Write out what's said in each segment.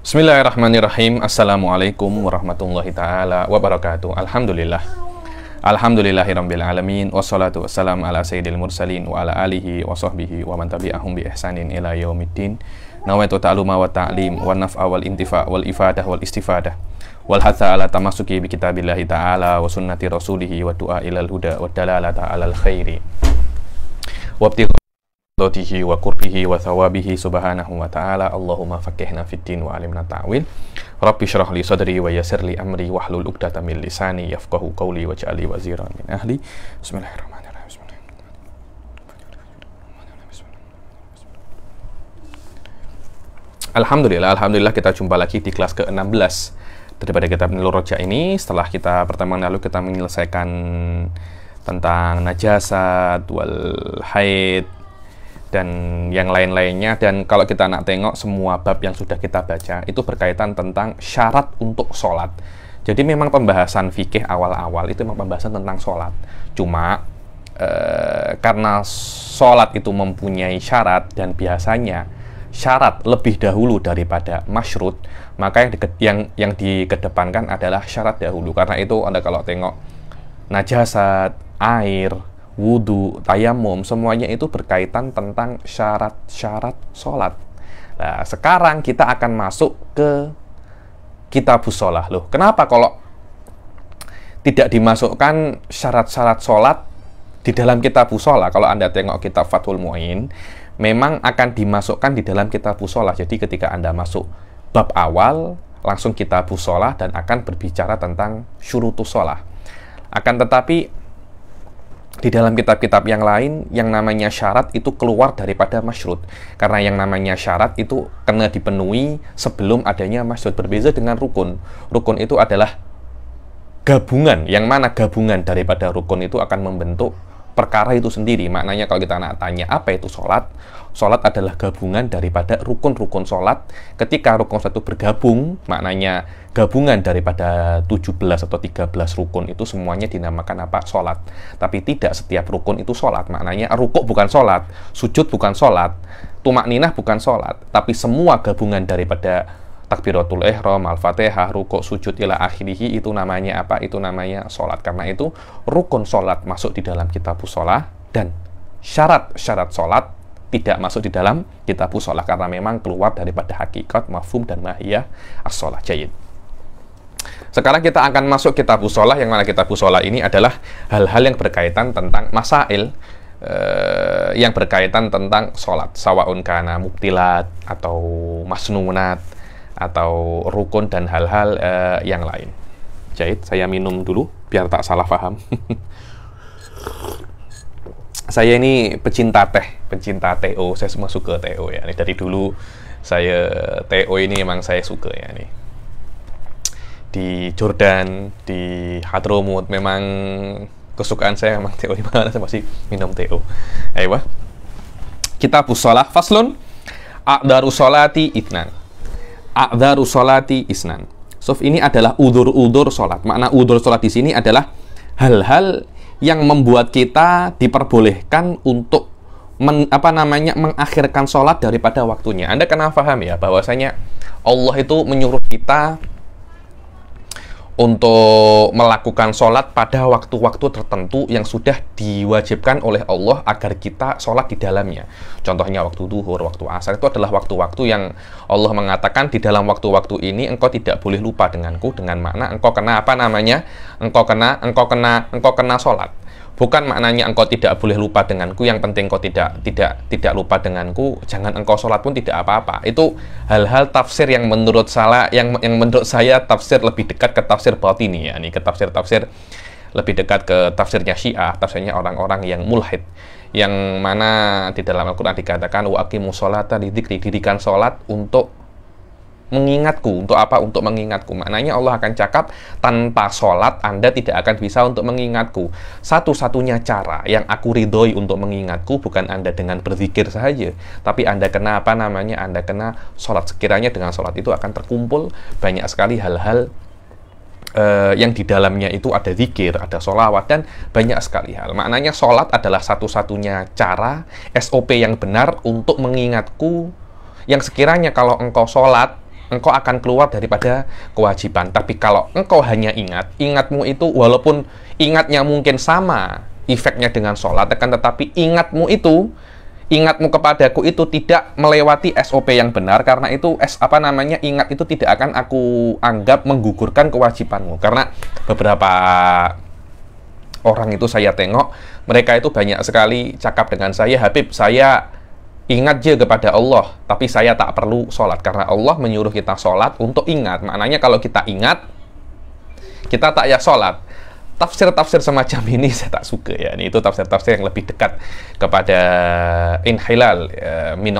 Bismillahirrahmanirrahim. Assalamualaikum warahmatullahi ta'ala wabarakatuh. Alhamdulillah. Alhamdulillahirabbil alamin. Wassalatu wassalamu ala sayyidil mursalin wa ala alihi wa sahbihi wa man tabi'ahum bi ihsanin ila yaumiddin. Nawaitu ta'luma wa ta'lim wa naf'a wal intifa' wal ifadah wal istifadah wal hatha ala tamassuki bi kitabillahi ta'ala wa sunnati rasulihi wa du'a ilal huda wa dalalata alal khairi wa dotihi wa kurbihi wa thawabihi subhanahu wa ta'ala. Allahumma fakihna fid din wa alimna ta'wil. Rabbi syrah li sadri wa yassir li amri wahlul 'uqdatam min lisani yafqahu qawli waj'al li waziran min ahli. Bismillahirrahmanirrahim. Alhamdulillah kita jumpa lagi di kelas ke-16 daripada kitab Nurul Roja ini. Setelah kita pertemuan lalu kita menyelesaikan tentang najasat wal haid dan yang lain-lainnya, dan kalau kita nak tengok semua bab yang sudah kita baca itu berkaitan tentang syarat untuk sholat. Jadi memang pembahasan fikih awal-awal itu memang pembahasan tentang sholat, cuma karena sholat itu mempunyai syarat dan biasanya syarat lebih dahulu daripada masyrut, maka yang dikedepankan adalah syarat dahulu. Karena itu Anda kalau tengok najasat, air, wudu, tayamum, semuanya itu berkaitan tentang syarat-syarat sholat. Nah, sekarang kita akan masuk ke kitabus sholah. Loh, kenapa kalau tidak dimasukkan syarat-syarat sholat di dalam kitabus sholah? Kalau Anda tengok kitab Fathul Mu'in, memang akan dimasukkan di dalam kitabus sholah. Jadi ketika Anda masuk bab awal, langsung kitabus sholah dan akan berbicara tentang syurutus sholah. Akan tetapi di dalam kitab-kitab yang lain, yang namanya syarat itu keluar daripada masyrut. Karena yang namanya syarat itu kena dipenuhi sebelum adanya masyrut. Berbeza dengan rukun. Rukun itu adalah gabungan, yang mana gabungan daripada rukun itu akan membentuk perkara itu sendiri. Maknanya kalau kita nak tanya apa itu sholat, sholat adalah gabungan daripada rukun-rukun sholat. Ketika rukun satu bergabung, maknanya gabungan daripada 17 atau 13 rukun itu semuanya dinamakan apa? Sholat. Tapi tidak setiap rukun itu sholat. Maknanya rukuk bukan sholat, sujud bukan sholat, tumakninah bukan sholat. Tapi semua gabungan daripada takbiratul ihram, al-fatihah, rukuk, sujud, ila akhirih, itu namanya apa? Itu namanya sholat. Karena itu rukun sholat masuk di dalam kitabus sholah, dan syarat-syarat sholat tidak masuk di dalam kitabus sholah, karena memang keluar daripada hakikat, mafhum, dan mahiyah as-sholah. Jayid. Sekarang kita akan masuk kitabus sholah, yang mana kitabus sholah ini adalah hal-hal yang berkaitan tentang masail yang berkaitan tentang sholat, sawaun kana mubtilat atau masnunat atau rukun dan hal-hal yang lain. Jahit, saya minum dulu biar tak salah paham. Saya ini pecinta TO, saya semua suka TO ya. Dari dulu saya TO ini memang saya suka ya nih. Di Jordan, di Hadramut, memang kesukaan saya memang TO, di mana saya masih minum TO. Ayo, kitabus shalah faslun a'dharus sholati itsnan. A'dharus sholati isnan. Sof, ini adalah udzur-udzur sholat. Makna udzur sholat di sini adalah hal-hal yang membuat kita diperbolehkan untuk mengakhirkan sholat daripada waktunya. Anda kena paham ya bahwasanya Allah itu menyuruh kita untuk melakukan sholat pada waktu-waktu tertentu yang sudah diwajibkan oleh Allah agar kita sholat di dalamnya. Contohnya waktu duhur, waktu asar, itu adalah waktu-waktu yang Allah mengatakan di dalam waktu-waktu ini engkau tidak boleh lupa denganku, dengan makna engkau kena apa namanya? Engkau kena sholat. Bukan maknanya engkau tidak boleh lupa denganku, yang penting engkau tidak lupa denganku, jangan engkau sholat pun tidak apa-apa. Itu hal-hal tafsir yang menurut saya tafsir lebih dekat ke tafsir batini ya, nih ke tafsir lebih dekat ke tafsirnya Syiah, tafsirnya orang-orang yang mulhid, yang mana di dalam Al-Qur'an dikatakan wa aqimus sholata lidzikri, dirikan sholat untuk mengingatku. Untuk apa? Untuk mengingatku. Maknanya Allah akan cakap, tanpa sholat Anda tidak akan bisa untuk mengingatku. Satu-satunya cara yang aku ridhoi untuk mengingatku bukan Anda dengan berzikir saja, tapi Anda kena apa namanya? Anda kena sholat. Sekiranya dengan sholat itu akan terkumpul banyak sekali hal-hal yang di dalamnya itu ada zikir, ada sholawat, dan banyak sekali hal. Maknanya sholat adalah satu-satunya cara, SOP yang benar untuk mengingatku, yang sekiranya kalau engkau sholat engkau akan keluar daripada kewajiban. Tapi kalau engkau hanya ingat, ingatmu itu walaupun ingatnya mungkin sama efeknya dengan sholat, akan tetapi ingatmu kepadaku itu tidak melewati SOP yang benar, karena itu ingat itu tidak akan aku anggap menggugurkan kewajibanmu. Karena beberapa orang itu saya tengok, mereka itu banyak sekali cakap dengan saya, Habib, saya ingat je kepada Allah, tapi saya tak perlu sholat, karena Allah menyuruh kita sholat untuk ingat. Maknanya kalau kita ingat, kita tak ya sholat. Tafsir-tafsir semacam ini saya tak suka ya. Ini itu tafsir-tafsir yang lebih dekat kepada inhilal min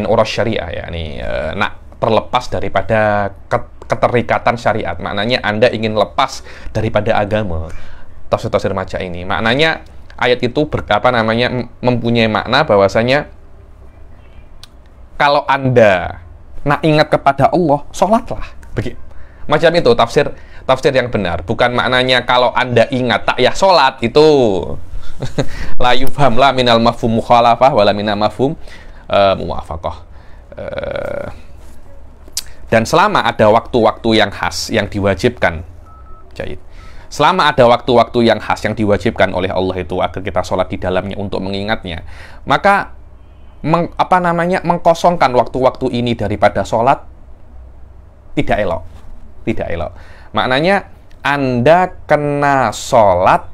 uras syariah ya. Ini nak terlepas daripada keterikatan syariat. Maknanya Anda ingin lepas daripada agama. Tafsir-tafsir macam ini. Maknanya ayat itu mempunyai makna bahwasanya kalau Anda nak ingat kepada Allah, sholatlah. Begitu. Macam itu tafsir yang benar. Bukan maknanya kalau Anda ingat tak ya sholat, itu la yufham la minal mafhum mukhalafah wala minal mafhum muwafaqah. Dan selama ada waktu-waktu yang khas yang diwajibkan, selama ada waktu-waktu yang khas yang diwajibkan oleh Allah itu agar kita sholat di dalamnya untuk mengingatnya, maka mengkosongkan waktu-waktu ini daripada sholat tidak elok. Maknanya Anda kena sholat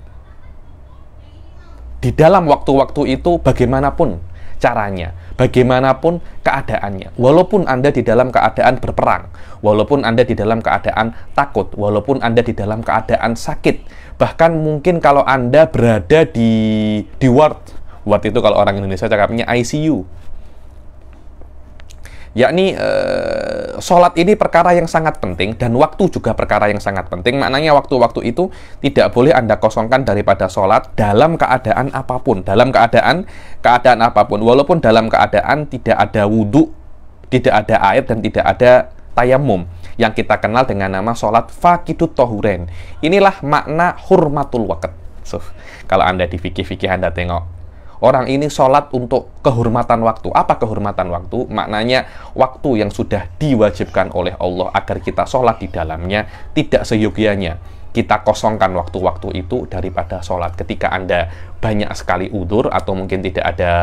di dalam waktu-waktu itu bagaimanapun caranya, bagaimanapun keadaannya, walaupun Anda di dalam keadaan berperang, walaupun Anda di dalam keadaan takut, walaupun Anda di dalam keadaan sakit, bahkan mungkin kalau Anda berada di ward itu kalau orang Indonesia cakapnya ICU. Yakni sholat ini perkara yang sangat penting, dan waktu juga perkara yang sangat penting. Maknanya waktu-waktu itu tidak boleh Anda kosongkan daripada sholat dalam keadaan apapun, keadaan apapun, walaupun dalam keadaan tidak ada wudhu, tidak ada air, dan tidak ada tayamum, yang kita kenal dengan nama sholat faqidut tohuren. Inilah makna hurmatul waqt. Kalau Anda di fikih-fikih Anda tengok, orang ini sholat untuk kehormatan waktu. Apa kehormatan waktu? Maknanya waktu yang sudah diwajibkan oleh Allah agar kita sholat di dalamnya, tidak seyogianya kita kosongkan waktu-waktu itu daripada sholat. Ketika Anda banyak sekali udzur atau mungkin tidak ada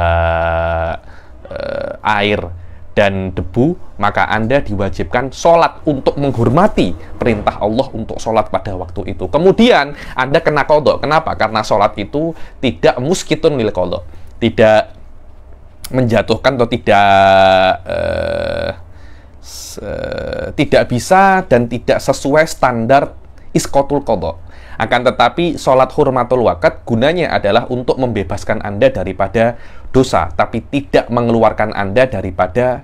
air dan debu, maka Anda diwajibkan sholat untuk menghormati perintah Allah untuk sholat pada waktu itu. Kemudian Anda kena qadha. Kenapa? Karena sholat itu tidak muskitun lil qadha, tidak menjatuhkan atau tidak bisa dan tidak sesuai standar isqatul qadha. Akan tetapi sholat hurmatul waqt gunanya adalah untuk membebaskan Anda daripada dosa, tapi tidak mengeluarkan Anda daripada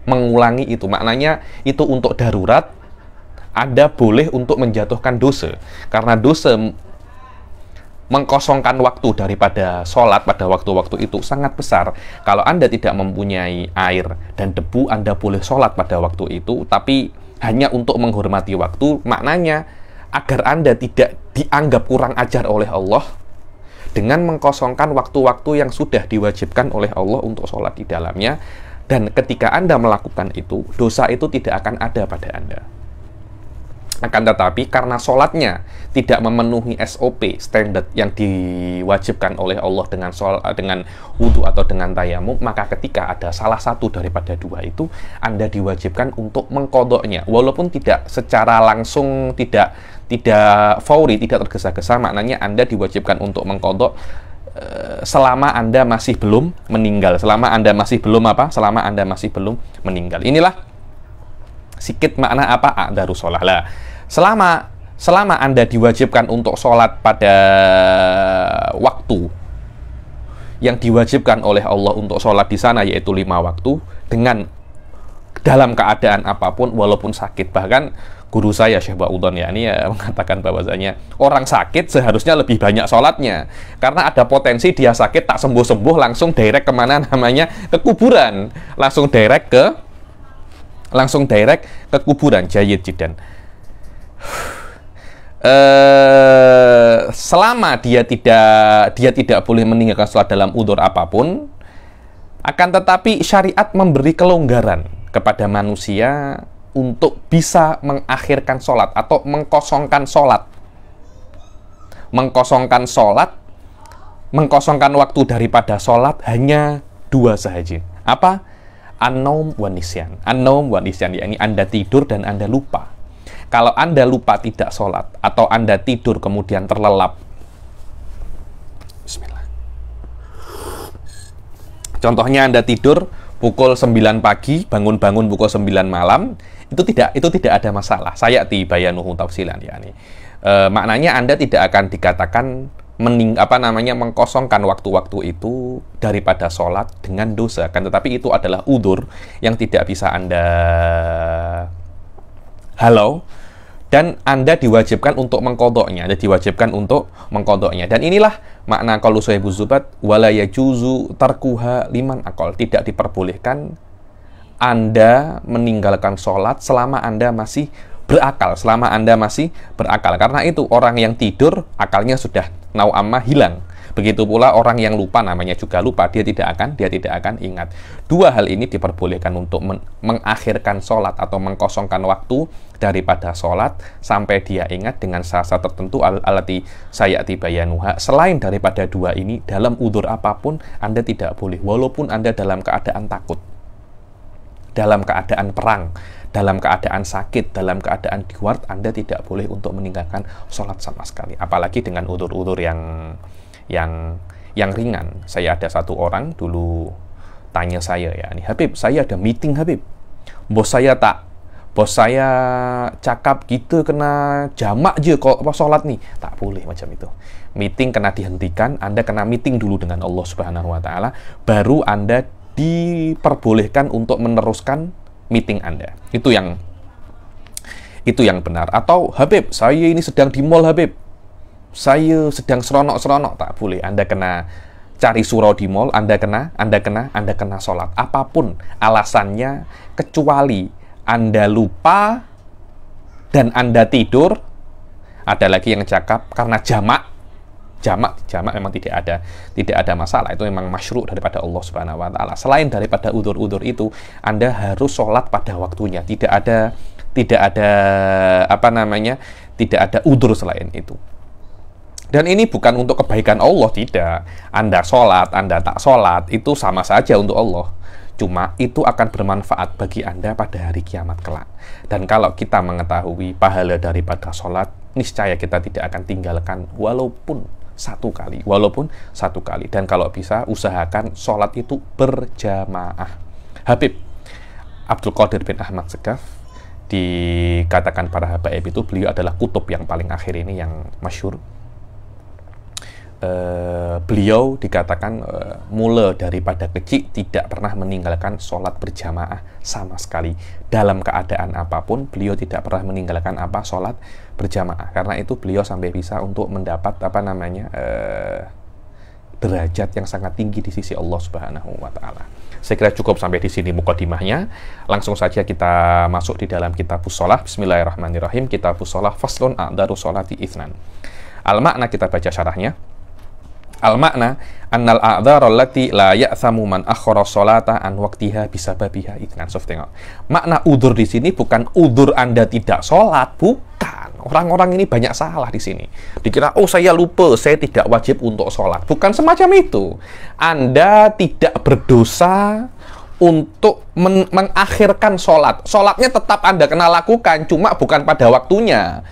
mengulangi itu. Maknanya itu untuk darurat, Anda boleh untuk menjatuhkan dosa, karena dosa mengkosongkan waktu daripada sholat pada waktu-waktu itu sangat besar. Kalau Anda tidak mempunyai air dan debu, Anda boleh sholat pada waktu itu, tapi hanya untuk menghormati waktu. Maknanya agar Anda tidak dianggap kurang ajar oleh Allah dengan mengkosongkan waktu-waktu yang sudah diwajibkan oleh Allah untuk sholat di dalamnya. Dan ketika Anda melakukan itu, dosa itu tidak akan ada pada Anda. Akan tetapi karena sholatnya tidak memenuhi SOP standar yang diwajibkan oleh Allah dengan wudhu atau dengan tayamum, maka ketika ada salah satu daripada dua itu, Anda diwajibkan untuk mengqadha'nya, walaupun tidak secara langsung, tidak fauri, tidak tergesa-gesa. Maknanya Anda diwajibkan untuk mengqadha' selama Anda masih belum meninggal, selama Anda masih belum meninggal. Inilah sikit makna apa a'dharu sholah. Lah, selama Anda diwajibkan untuk sholat pada waktu yang diwajibkan oleh Allah untuk sholat di sana, yaitu 5 waktu, dengan dalam keadaan apapun, walaupun sakit. Bahkan guru saya Syekh Ba'udhan ya, ini ya mengatakan bahwasanya orang sakit seharusnya lebih banyak sholatnya, karena ada potensi dia sakit tak sembuh-sembuh langsung direct kemana namanya, ke kuburan, langsung direct ke kuburan. Jayyid jiddan. Selama dia tidak boleh meninggalkan sholat dalam udzur apapun, akan tetapi syariat memberi kelonggaran kepada manusia untuk bisa mengakhirkan sholat atau mengkosongkan sholat. Mengkosongkan waktu daripada sholat hanya dua sahaja. Apa? An-naum wa nisyan. An-naum wa nisyan, yakni Anda tidur dan Anda lupa. Kalau Anda lupa tidak sholat, atau Anda tidur kemudian terlelap, bismillah. Contohnya Anda tidur pukul 9 pagi, bangun-bangun pukul 9 malam, itu tidak ada masalah. Sayati bayanuhu tafsilan, yakni maknanya Anda tidak akan dikatakan mengkosongkan waktu-waktu itu daripada sholat dengan dosa, kan? Tetapi itu adalah udzur yang tidak bisa Anda halau, dan Anda diwajibkan untuk mengkodoknya. Dan inilah makna qaulu Sahibuz Zubat, wala yajuzu tarkuha liman aqal. Tidak diperbolehkan Anda meninggalkan sholat selama Anda masih berakal. Karena itu orang yang tidur akalnya sudah nau'amma hilang. Begitu pula orang yang lupa, namanya juga lupa, dia tidak akan ingat. Dua hal ini diperbolehkan untuk mengakhirkan sholat atau mengkosongkan waktu daripada sholat sampai dia ingat dengan syarat tertentu alati sayati bayanuha. Selain daripada dua ini, dalam udzur apapun Anda tidak boleh, walaupun Anda dalam keadaan takut, dalam keadaan perang, dalam keadaan sakit, dalam keadaan diwart, Anda tidak boleh untuk meninggalkan sholat sama sekali. Apalagi dengan udzur-udzur yang ringan. Saya ada satu orang dulu tanya saya, ya, nih Habib, saya ada meeting Habib. Bos saya cakap gitu kena jamak aja kok sholat nih. Tak boleh macam itu. Meeting kena dihentikan, Anda kena meeting dulu dengan Allah Subhanahu wa taala, baru Anda diperbolehkan untuk meneruskan meeting Anda. Itu yang benar. Atau Habib, saya ini sedang di mall Habib, saya sedang seronok-seronok, tak boleh. Anda kena cari surau di mall, Anda kena sholat. Apapun alasannya, kecuali Anda lupa dan Anda tidur. Ada lagi yang cakap karena jamak memang tidak ada masalah. Itu memang masyru' daripada Allah Subhanahu wa taala. Selain daripada udzur-udzur itu, Anda harus sholat pada waktunya. Tidak ada udzur selain itu. Dan ini bukan untuk kebaikan Allah, tidak. Anda sholat, Anda tak sholat, itu sama saja untuk Allah. Cuma itu akan bermanfaat bagi Anda pada hari kiamat kelak. Dan kalau kita mengetahui pahala daripada sholat, niscaya kita tidak akan tinggalkan walaupun satu kali. Dan kalau bisa, usahakan sholat itu berjamaah. Habib Abdul Qadir bin Ahmad Segaf, dikatakan para habaib itu, beliau adalah kutub yang paling akhir ini yang masyhur. Beliau dikatakan mula daripada kecil tidak pernah meninggalkan sholat berjamaah sama sekali. Dalam keadaan apapun, beliau tidak pernah meninggalkan sholat berjamaah. Karena itu beliau sampai bisa untuk mendapat derajat yang sangat tinggi di sisi Allah Subhanahu wa taala. Saya kira cukup sampai di sini mukadimahnya. Langsung saja kita masuk di dalam kitabus shalah. Bismillahirrahmanirrahim. Kitabus shalah faslun a'daru sholati itsnan. Al-makna, kita baca syarahnya. Al-makna annal a'dzara allati la ya'thamu man akhkhara sholata an waqtiha bisababiha itsnan. Tengok. Makna udzur di sini bukan udzur Anda tidak sholat, bukan. Orang-orang ini banyak salah di sini. Dikira, oh saya lupa, saya tidak wajib untuk sholat. Bukan semacam itu. Anda tidak berdosa untuk mengakhirkan sholat. Sholatnya tetap Anda kena lakukan, cuma bukan pada waktunya.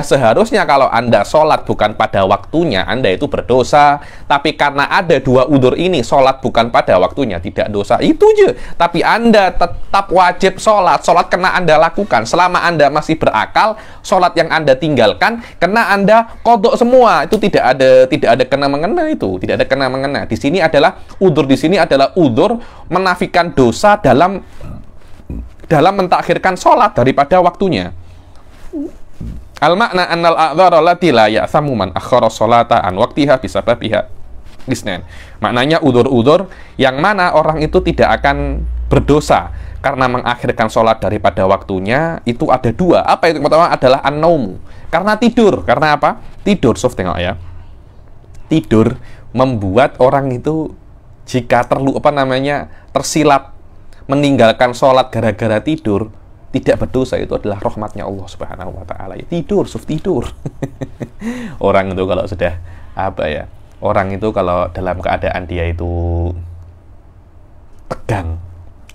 Seharusnya kalau Anda sholat bukan pada waktunya, Anda itu berdosa. Tapi karena ada dua udzur ini, sholat bukan pada waktunya, tidak dosa. Itu aja. Tapi Anda tetap wajib sholat. Sholat kena Anda lakukan. Selama Anda masih berakal, sholat yang Anda tinggalkan, kena Anda qadha semua. Itu tidak ada kena-mengena itu. Tidak ada kena-mengena. Di sini adalah udzur udzur menafikan dosa dalam mentakhirkan sholat daripada waktunya. Al-makna annal a'dzara allati la ya'thamu man akhkhara sholata an waqtiha bisababiha itsnan. Maknanya udzur-udzur yang mana orang itu tidak akan berdosa karena mengakhirkan sholat daripada waktunya, itu ada dua. Apa itu? Pertama adalah an-naum, karena tidur. Karena apa? Tidur. Tengok ya. Tidur membuat orang itu jika tersilap meninggalkan sholat gara-gara tidur, tidak berdosa, itu adalah rahmatnya Allah Subhanahu wa Ta'ala. Tidur, tidur. Orang itu kalau sudah orang itu kalau dalam keadaan dia itu tegang,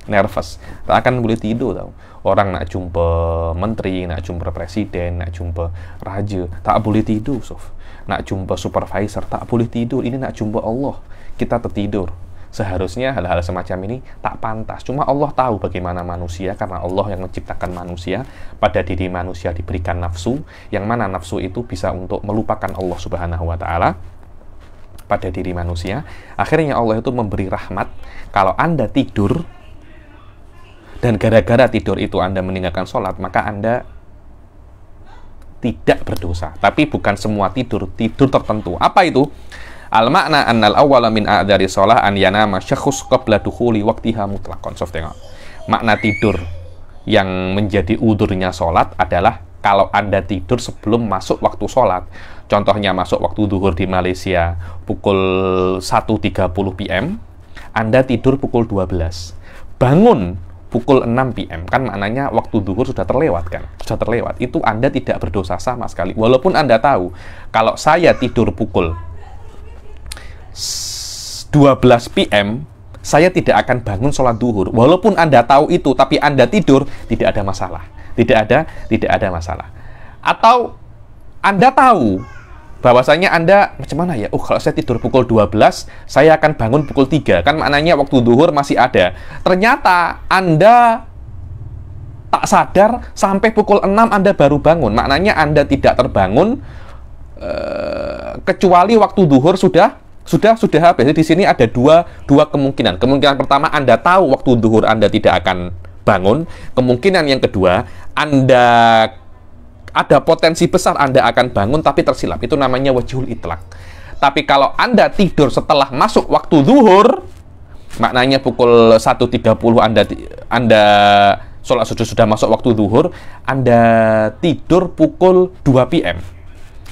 nervous, tak akan boleh tidur tau. Orang nak jumpa menteri, nak jumpa presiden, nak jumpa raja, tak boleh tidur, Sof. Nak jumpa supervisor, tak boleh tidur. Ini nak jumpa Allah, kita tertidur. Seharusnya hal-hal semacam ini tak pantas. Cuma Allah tahu bagaimana manusia, karena Allah yang menciptakan manusia. Pada diri manusia diberikan nafsu, yang mana nafsu itu bisa untuk melupakan Allah Subhanahu wa Ta'ala pada diri manusia. Akhirnya Allah itu memberi rahmat. Kalau Anda tidur, dan gara-gara tidur itu Anda meninggalkan sholat, maka Anda tidak berdosa. Tapi bukan semua tidur tertentu. Apa itu? Al-makna annal awwala min a'dzari shalah an yanama syakhus qabla dukhuli waqtiha mutlaqan. Sof, tengok. Makna tidur yang menjadi udurnya sholat adalah kalau Anda tidur sebelum masuk waktu sholat. Contohnya masuk waktu zuhur di Malaysia pukul 1.30 PM, Anda tidur pukul 12. Bangun pukul 6 PM, kan maknanya waktu zuhur sudah terlewat kan? Sudah terlewat. Itu Anda tidak berdosa sama sekali. Walaupun Anda tahu, kalau saya tidur pukul 12 PM, saya tidak akan bangun sholat duhur. Walaupun Anda tahu itu, tapi Anda tidur, tidak ada masalah. Tidak ada masalah. Atau Anda tahu bahwasanya Anda, macam mana ya? Kalau saya tidur pukul 12, saya akan bangun pukul 3. Kan maknanya waktu duhur masih ada. Ternyata Anda tak sadar, sampai pukul 6 Anda baru bangun. Maknanya Anda tidak terbangun, kecuali waktu duhur sudah habis. Di sini ada dua kemungkinan. Kemungkinan pertama, Anda tahu waktu zuhur Anda tidak akan bangun. Kemungkinan yang kedua, Anda ada potensi besar Anda akan bangun tapi tersilap. Itu namanya wajhul itlaq. Tapi kalau Anda tidur setelah masuk waktu zuhur, maknanya pukul 1.30 Anda sholat sudah masuk waktu zuhur, Anda tidur pukul 2 PM.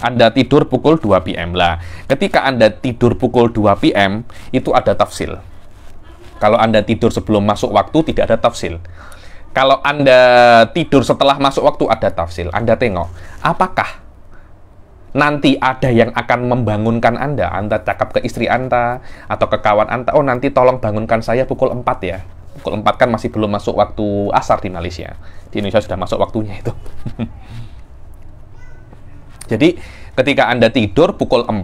Anda tidur pukul 2 PM. Lah, ketika Anda tidur pukul 2 PM, itu ada tafsil. Kalau Anda tidur sebelum masuk waktu, tidak ada tafsil. Kalau Anda tidur setelah masuk waktu, ada tafsil. Anda tengok, apakah nanti ada yang akan membangunkan Anda? Anda cakap ke istri Anda, atau ke kawan Anda, oh nanti tolong bangunkan saya pukul 4 ya. Pukul 4 kan masih belum masuk waktu asar di Malaysia. Di Indonesia sudah masuk waktunya itu. Jadi, ketika Anda tidur pukul 2,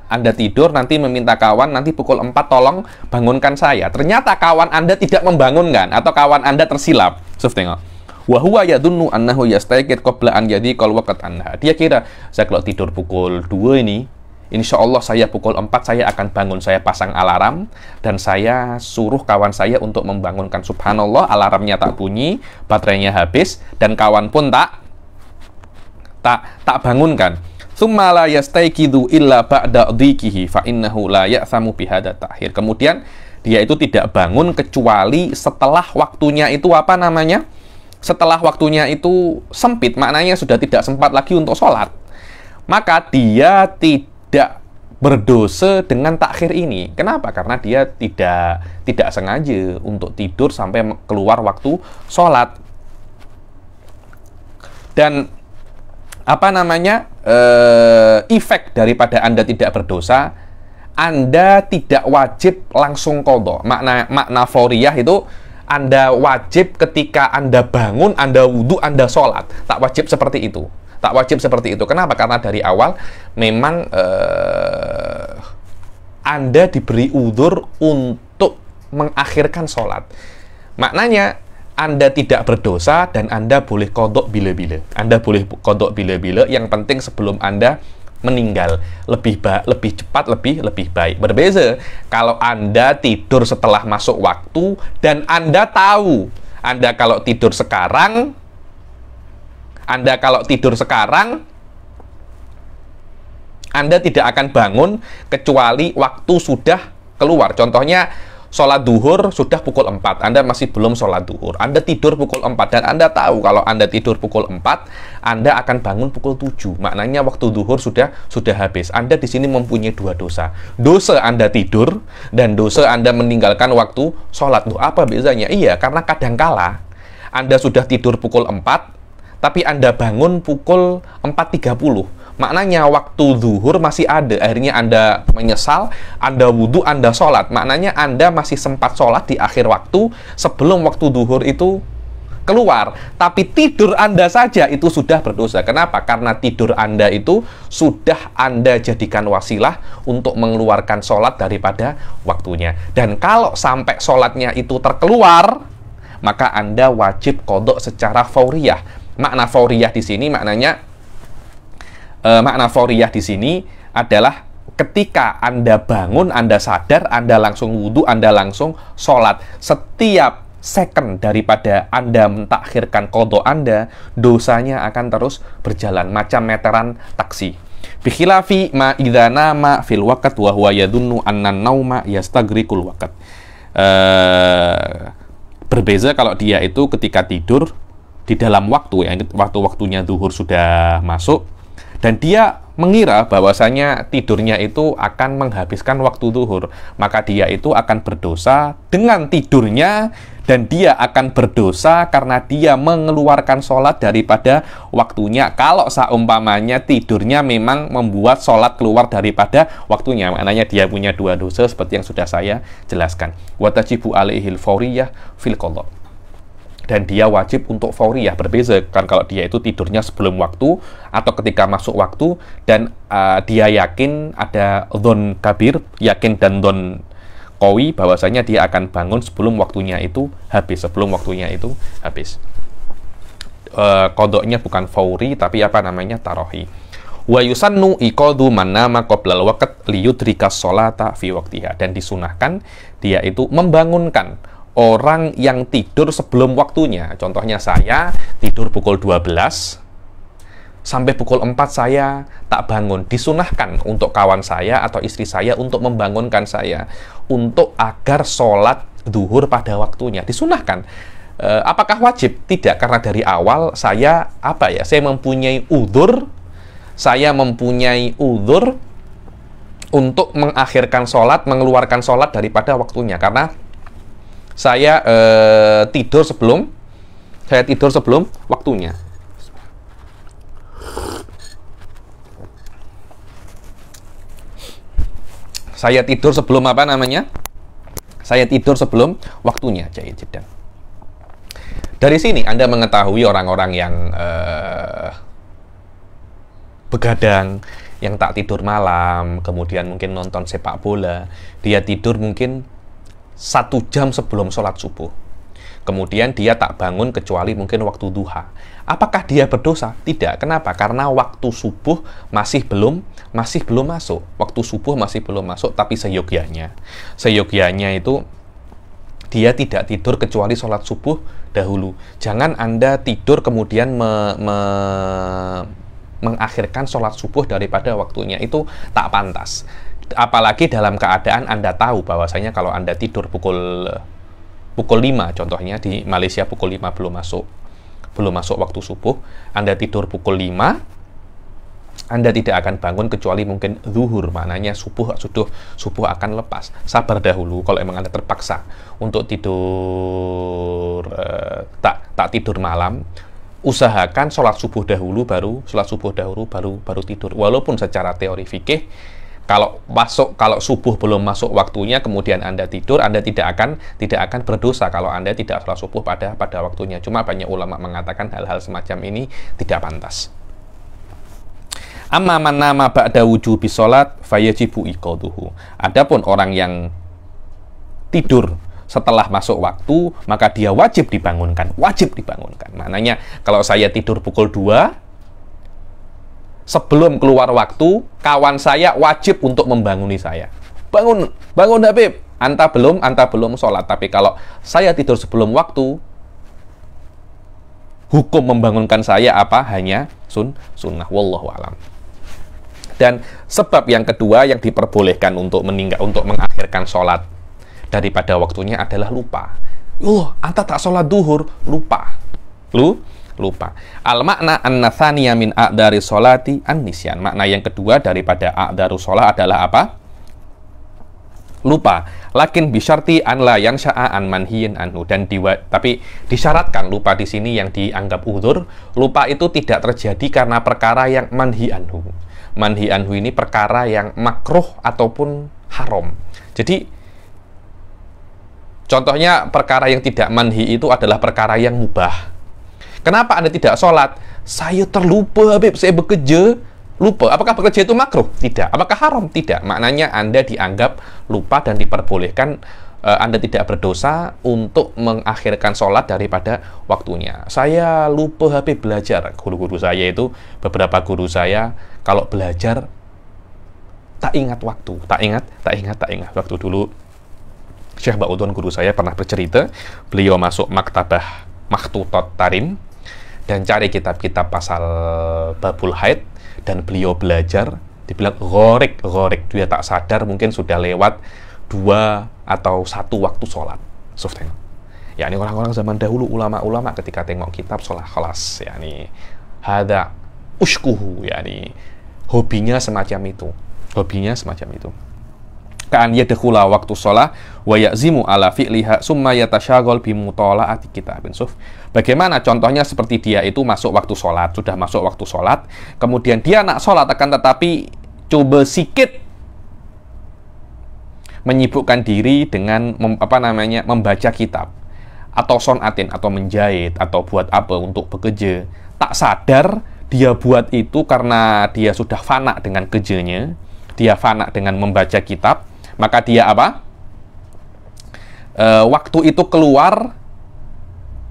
Anda tidur, nanti meminta kawan, nanti pukul 4 tolong bangunkan saya. Ternyata kawan Anda tidak membangunkan, atau kawan Anda tersilap. Sof, tengok. Wa huwa yadunnu annahu yastayqid qabla an yadhiqal waqt anha. Dia kira, saya kalau tidur pukul 2 ini, insya Allah saya pukul 4 saya akan bangun. Saya pasang alarm, dan saya suruh kawan saya untuk membangunkan. Subhanallah, alarmnya tak bunyi, baterainya habis, dan kawan pun tak bangunkan. Tsumma la yastayqidu illa ba'da dhikihi fa innahu la ya'thamu bihadza ta'khir. Kemudian dia itu tidak bangun kecuali setelah waktunya itu setelah waktunya itu sempit, maknanya sudah tidak sempat lagi untuk sholat. Maka dia tidak berdosa dengan takhir ini. Kenapa? Karena dia tidak sengaja untuk tidur sampai keluar waktu sholat. Dan efek daripada Anda tidak berdosa, Anda tidak wajib langsung qadha. Makna fauriyah itu Anda wajib ketika Anda bangun, Anda wudhu, Anda sholat. Tak wajib seperti itu. Kenapa? Karena dari awal memang Anda diberi uzur untuk mengakhirkan sholat. Maknanya Anda tidak berdosa dan Anda boleh qadha bila-bila. Yang penting sebelum Anda meninggal, lebih cepat, lebih baik. Berbeza kalau Anda tidur setelah masuk waktu dan Anda tahu Anda kalau tidur sekarang Anda tidak akan bangun kecuali waktu sudah keluar. Contohnya sholat duhur sudah pukul 4, Anda masih belum sholat duhur, Anda tidur pukul 4, dan Anda tahu kalau Anda tidur pukul 4, Anda akan bangun pukul 7, maknanya waktu duhur sudah habis. Anda di sini mempunyai dua dosa. Dosa Anda tidur, dan dosa Anda meninggalkan waktu sholat. Loh, apa bezanya? Iya, karena kadangkala Anda sudah tidur pukul 4, tapi Anda bangun pukul 4.30. Maknanya waktu zuhur masih ada, akhirnya Anda menyesal, Anda wudhu, Anda sholat. Maknanya Anda masih sempat sholat di akhir waktu sebelum waktu zuhur itu keluar. Tapi tidur Anda saja itu sudah berdosa. Kenapa? Karena tidur Anda itu sudah Anda jadikan wasilah untuk mengeluarkan sholat daripada waktunya. Dan kalau sampai sholatnya itu terkeluar, maka Anda wajib qodok secara fauriyah. Makna fauriyah di sini makna fauriyah di sini adalah ketika Anda bangun, Anda sadar, Anda langsung wudhu, Anda langsung sholat. Setiap second daripada Anda mentakhirkan qodok Anda, dosanya akan terus berjalan macam meteran taksi. Bikhilafi ma idza nama fil waqt wa huwa yadunnu anna nauma yastagrikul waqt. Berbeza kalau dia itu ketika tidur di dalam waktu, ya, waktu-waktunya zuhur sudah masuk, dan dia mengira bahwasanya tidurnya itu akan menghabiskan waktu zuhur, maka dia itu akan berdosa dengan tidurnya, dan dia akan berdosa karena dia mengeluarkan sholat daripada waktunya. Kalau seumpamanya tidurnya memang membuat sholat keluar daripada waktunya, maknanya dia punya dua dosa seperti yang sudah saya jelaskan. Wa tajibu alaihil fauriyah fil qadha. Dan dia wajib untuk fauriyah. Berbeza kan kalau dia itu tidurnya sebelum waktu atau ketika masuk waktu, dan dia yakin ada dhon kabir, yakin dan dhon qawi bahwasanya dia akan bangun sebelum waktunya itu habis, Qodoknya bukan fauri, tapi tarohi. Wa yusannu iqadu man nama qoblal waqt liyudrikas sholata fi waqtiha. Dan disunahkan dia itu membangunkan orang yang tidur sebelum waktunya. Contohnya saya tidur pukul 12, sampai pukul 4 saya tak bangun. Disunahkan untuk kawan saya atau istri saya untuk membangunkan saya, untuk agar sholat zuhur pada waktunya. Disunahkan. Apakah wajib? Tidak, karena dari awal saya mempunyai udzur untuk mengakhirkan sholat, mengeluarkan sholat daripada waktunya, karena saya tidur sebelum waktunya. Saya tidur sebelum Saya tidur sebelum waktunya. Jahit jeda. Dari sini Anda mengetahui orang-orang yang begadang, yang tak tidur malam, kemudian mungkin nonton sepak bola, dia tidur mungkin 1 jam sebelum sholat subuh. Kemudian dia tak bangun kecuali mungkin waktu duha. Apakah dia berdosa? Tidak. Kenapa? Karena waktu subuh masih belum masuk. Waktu subuh masih belum masuk, tapi seyogyanya itu dia tidak tidur kecuali sholat subuh dahulu. Jangan Anda tidur kemudian mengakhirkan sholat subuh daripada waktunya. Itu tak pantas. Apalagi dalam keadaan Anda tahu bahwasanya kalau Anda tidur pukul 5, contohnya di Malaysia pukul 5 belum masuk waktu subuh, Anda tidur pukul 5, Anda tidak akan bangun kecuali mungkin zuhur, maknanya subuh akan lepas. Sabar dahulu kalau memang Anda terpaksa untuk tidur tak tidur malam, usahakan sholat subuh dahulu baru tidur. Walaupun secara teori fikih, kalau subuh belum masuk waktunya kemudian Anda tidur, Anda tidak akan berdosa kalau Anda tidak sholat subuh pada waktunya. Cuma banyak ulama mengatakan hal-hal semacam ini tidak pantas. Amma man nama ba'da wujubi sholat fayajibu iqaduhu. Adapun orang yang tidur setelah masuk waktu, maka dia wajib dibangunkan. Maknanya kalau saya tidur pukul 2 sebelum keluar waktu, kawan saya wajib untuk membanguni saya. Bangun Habib. Anta belum sholat. Tapi kalau saya tidur sebelum waktu, hukum membangunkan saya apa? Hanya sunnah. Wallahu a'lam. Dan sebab yang kedua yang diperbolehkan untuk mengakhirkan sholat daripada waktunya adalah lupa. Anta tak sholat duhur, lupa. Lupa. Al-makna an-nathaniya min a'dari sholati an-nisyan. Makna yang kedua daripada a'daru sholat adalah apa? Lupa. Lakin bisyarti an la yang sya'an manhiyin anhu. Tapi disyaratkan lupa di sini yang dianggap udzur. Lupa itu tidak terjadi karena perkara yang manhi anhu. Manhi anhu ini perkara yang makruh ataupun haram. Jadi contohnya perkara yang tidak manhi itu adalah perkara yang mubah. Kenapa Anda tidak sholat? Saya terlupa, Habib, saya bekerja. Lupa. Apakah bekerja itu makruh? Tidak. Apakah haram? Tidak. Maknanya Anda dianggap lupa dan diperbolehkan, Anda tidak berdosa untuk mengakhirkan sholat daripada waktunya. Saya lupa, Habib, belajar. Guru-guru saya itu, beberapa guru saya, kalau belajar, tak ingat waktu. Tak ingat. Waktu dulu, Syekh Ba'udun guru saya pernah bercerita, beliau masuk maktabah Makhtutot Tarim, dan cari kitab-kitab pasal babul haid, dan beliau belajar, dibilang ghorik, dia tak sadar mungkin sudah lewat 2 atau 1 waktu sholat. Ya, ini orang-orang zaman dahulu, ulama-ulama ketika tengok kitab sholat kelas, ya ini hada ushkuhu, ya ini hobinya semacam itu. Ka'an yadkhula waktu sholat wa ya'zimu ala fi'liha summa yatasyagol bimutola'ati kitabin. Bagaimana contohnya seperti dia itu masuk waktu sholat, sudah masuk waktu sholat, kemudian dia nak sholat akan tetapi coba sikit menyibukkan diri dengan membaca kitab atau sonatin atau menjahit atau buat apa untuk bekerja. Tak sadar dia buat itu karena dia sudah fana dengan kerjanya, dia fana dengan membaca kitab, maka dia apa? Waktu itu keluar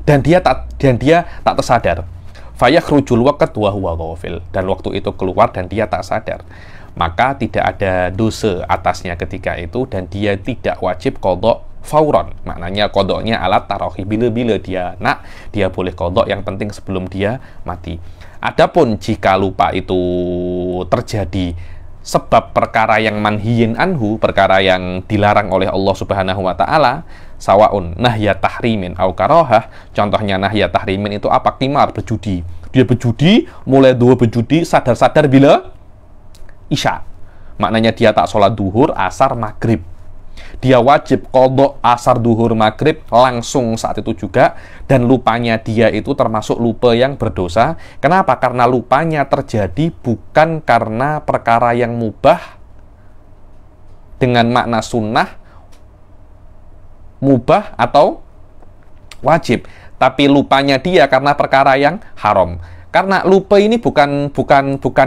dan dia tak tersadar. Fayakhrujul waqt wa huwa ghafil. Dan waktu itu keluar dan dia tak sadar. Maka tidak ada dosa atasnya ketika itu dan dia tidak wajib qadha fauron. Maknanya qadhanya alat tarohi. Bila-bila dia boleh qadha, yang penting sebelum dia mati. Adapun jika lupa itu terjadi sebab perkara yang manhiyin anhu, perkara yang dilarang oleh Allah Subhanahu wa taala, sawaun nahya tahrimin au karohah. Contohnya nahya tahrimin itu apa? Qimar, berjudi. Dia berjudi, mulai berjudi, sadar-sadar bila isya. Maknanya dia tak sholat duhur, asar, maghrib. Dia wajib qadha asar, duhur, maghrib langsung saat itu juga, dan lupanya dia itu termasuk lupa yang berdosa. Kenapa? Karena lupanya terjadi bukan karena perkara yang mubah dengan makna sunnah, mubah atau wajib, tapi lupanya dia karena perkara yang haram. Karena lupa ini bukan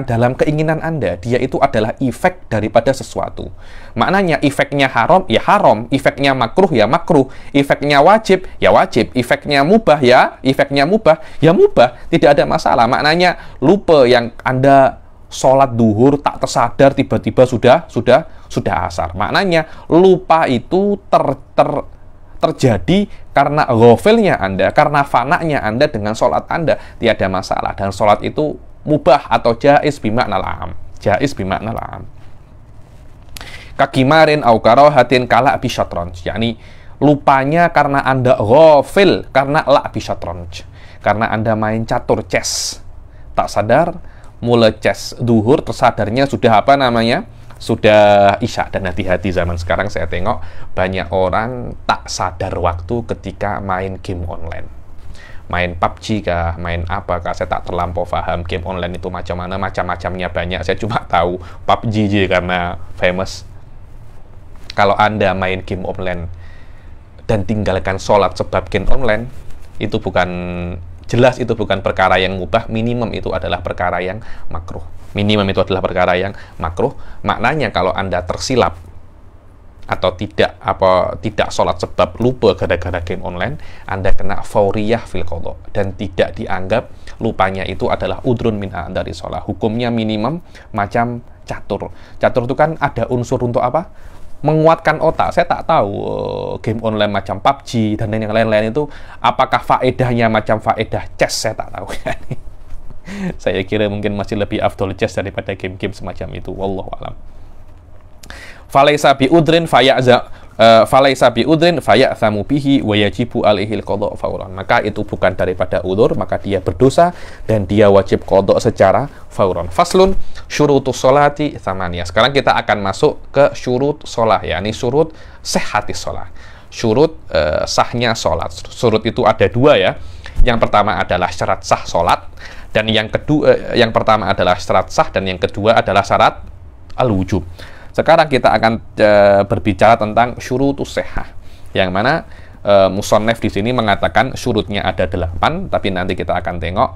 dalam keinginan Anda, dia itu adalah efek daripada sesuatu. Maknanya efeknya haram, ya haram, efeknya makruh, ya makruh, efeknya wajib, ya wajib, efeknya mubah, ya mubah, tidak ada masalah. Maknanya lupa yang Anda sholat duhur tak tersadar tiba-tiba sudah asar. Maknanya lupa itu terjadi karena ghafilnya Anda, karena fananya Anda dengan sholat Anda, tiada masalah. Dan sholat itu mubah atau jaiz bimakna al-am. Kakimarin au karohatin kala bisyatronj. Yakni lupanya karena Anda ghafil, karena la bisyatronj. Karena Anda main catur, chess. Tak sadar, mulai chess duhur, tersadarnya sudah sudah isya. Dan hati-hati zaman sekarang saya tengok banyak orang tak sadar waktu ketika main game online. Main PUBG kah, main apa kah, saya tak terlampau paham game online itu macam-macamnya banyak. Saya cuma tahu PUBG aja karena famous. Kalau Anda main game online dan tinggalkan sholat sebab game online, itu jelas itu bukan perkara yang mubah, minimum itu adalah perkara yang makruh. Maknanya kalau Anda tersilap atau tidak sholat sebab lupa gara-gara game online, Anda kena fauriyah fil qadha dan tidak dianggap lupanya itu adalah udrun min dari sholat. Hukumnya minimum macam catur. Catur itu kan ada unsur untuk apa? Menguatkan otak. Saya tak tahu game online macam PUBG dan yang lain-lain itu apakah faedahnya macam faedah chess, saya tak tahu. Saya kira mungkin masih lebih afdol chess daripada game-game semacam itu. Wallahu a'lam. Falaisa bi udrin falaisa bi udrin faya'thamu bihi wa yajibu alaihi al-qada' fauran. Maka itu bukan daripada udzur, maka dia berdosa dan dia wajib qada' secara fauran. Faslun syurutus sholati tsamaniyah. Sekarang kita akan masuk ke syurut shalah, yakni syurut sihhatis shalah. Syurut sahnya salat. Syurut itu ada dua ya. Yang pertama adalah syarat sah salat, dan yang pertama adalah syarat sah, dan yang kedua adalah syarat al-wujub. Sekarang kita akan berbicara tentang syurutus sihhah, yang mana musannif di sini mengatakan syurutnya ada 8, tapi nanti kita akan tengok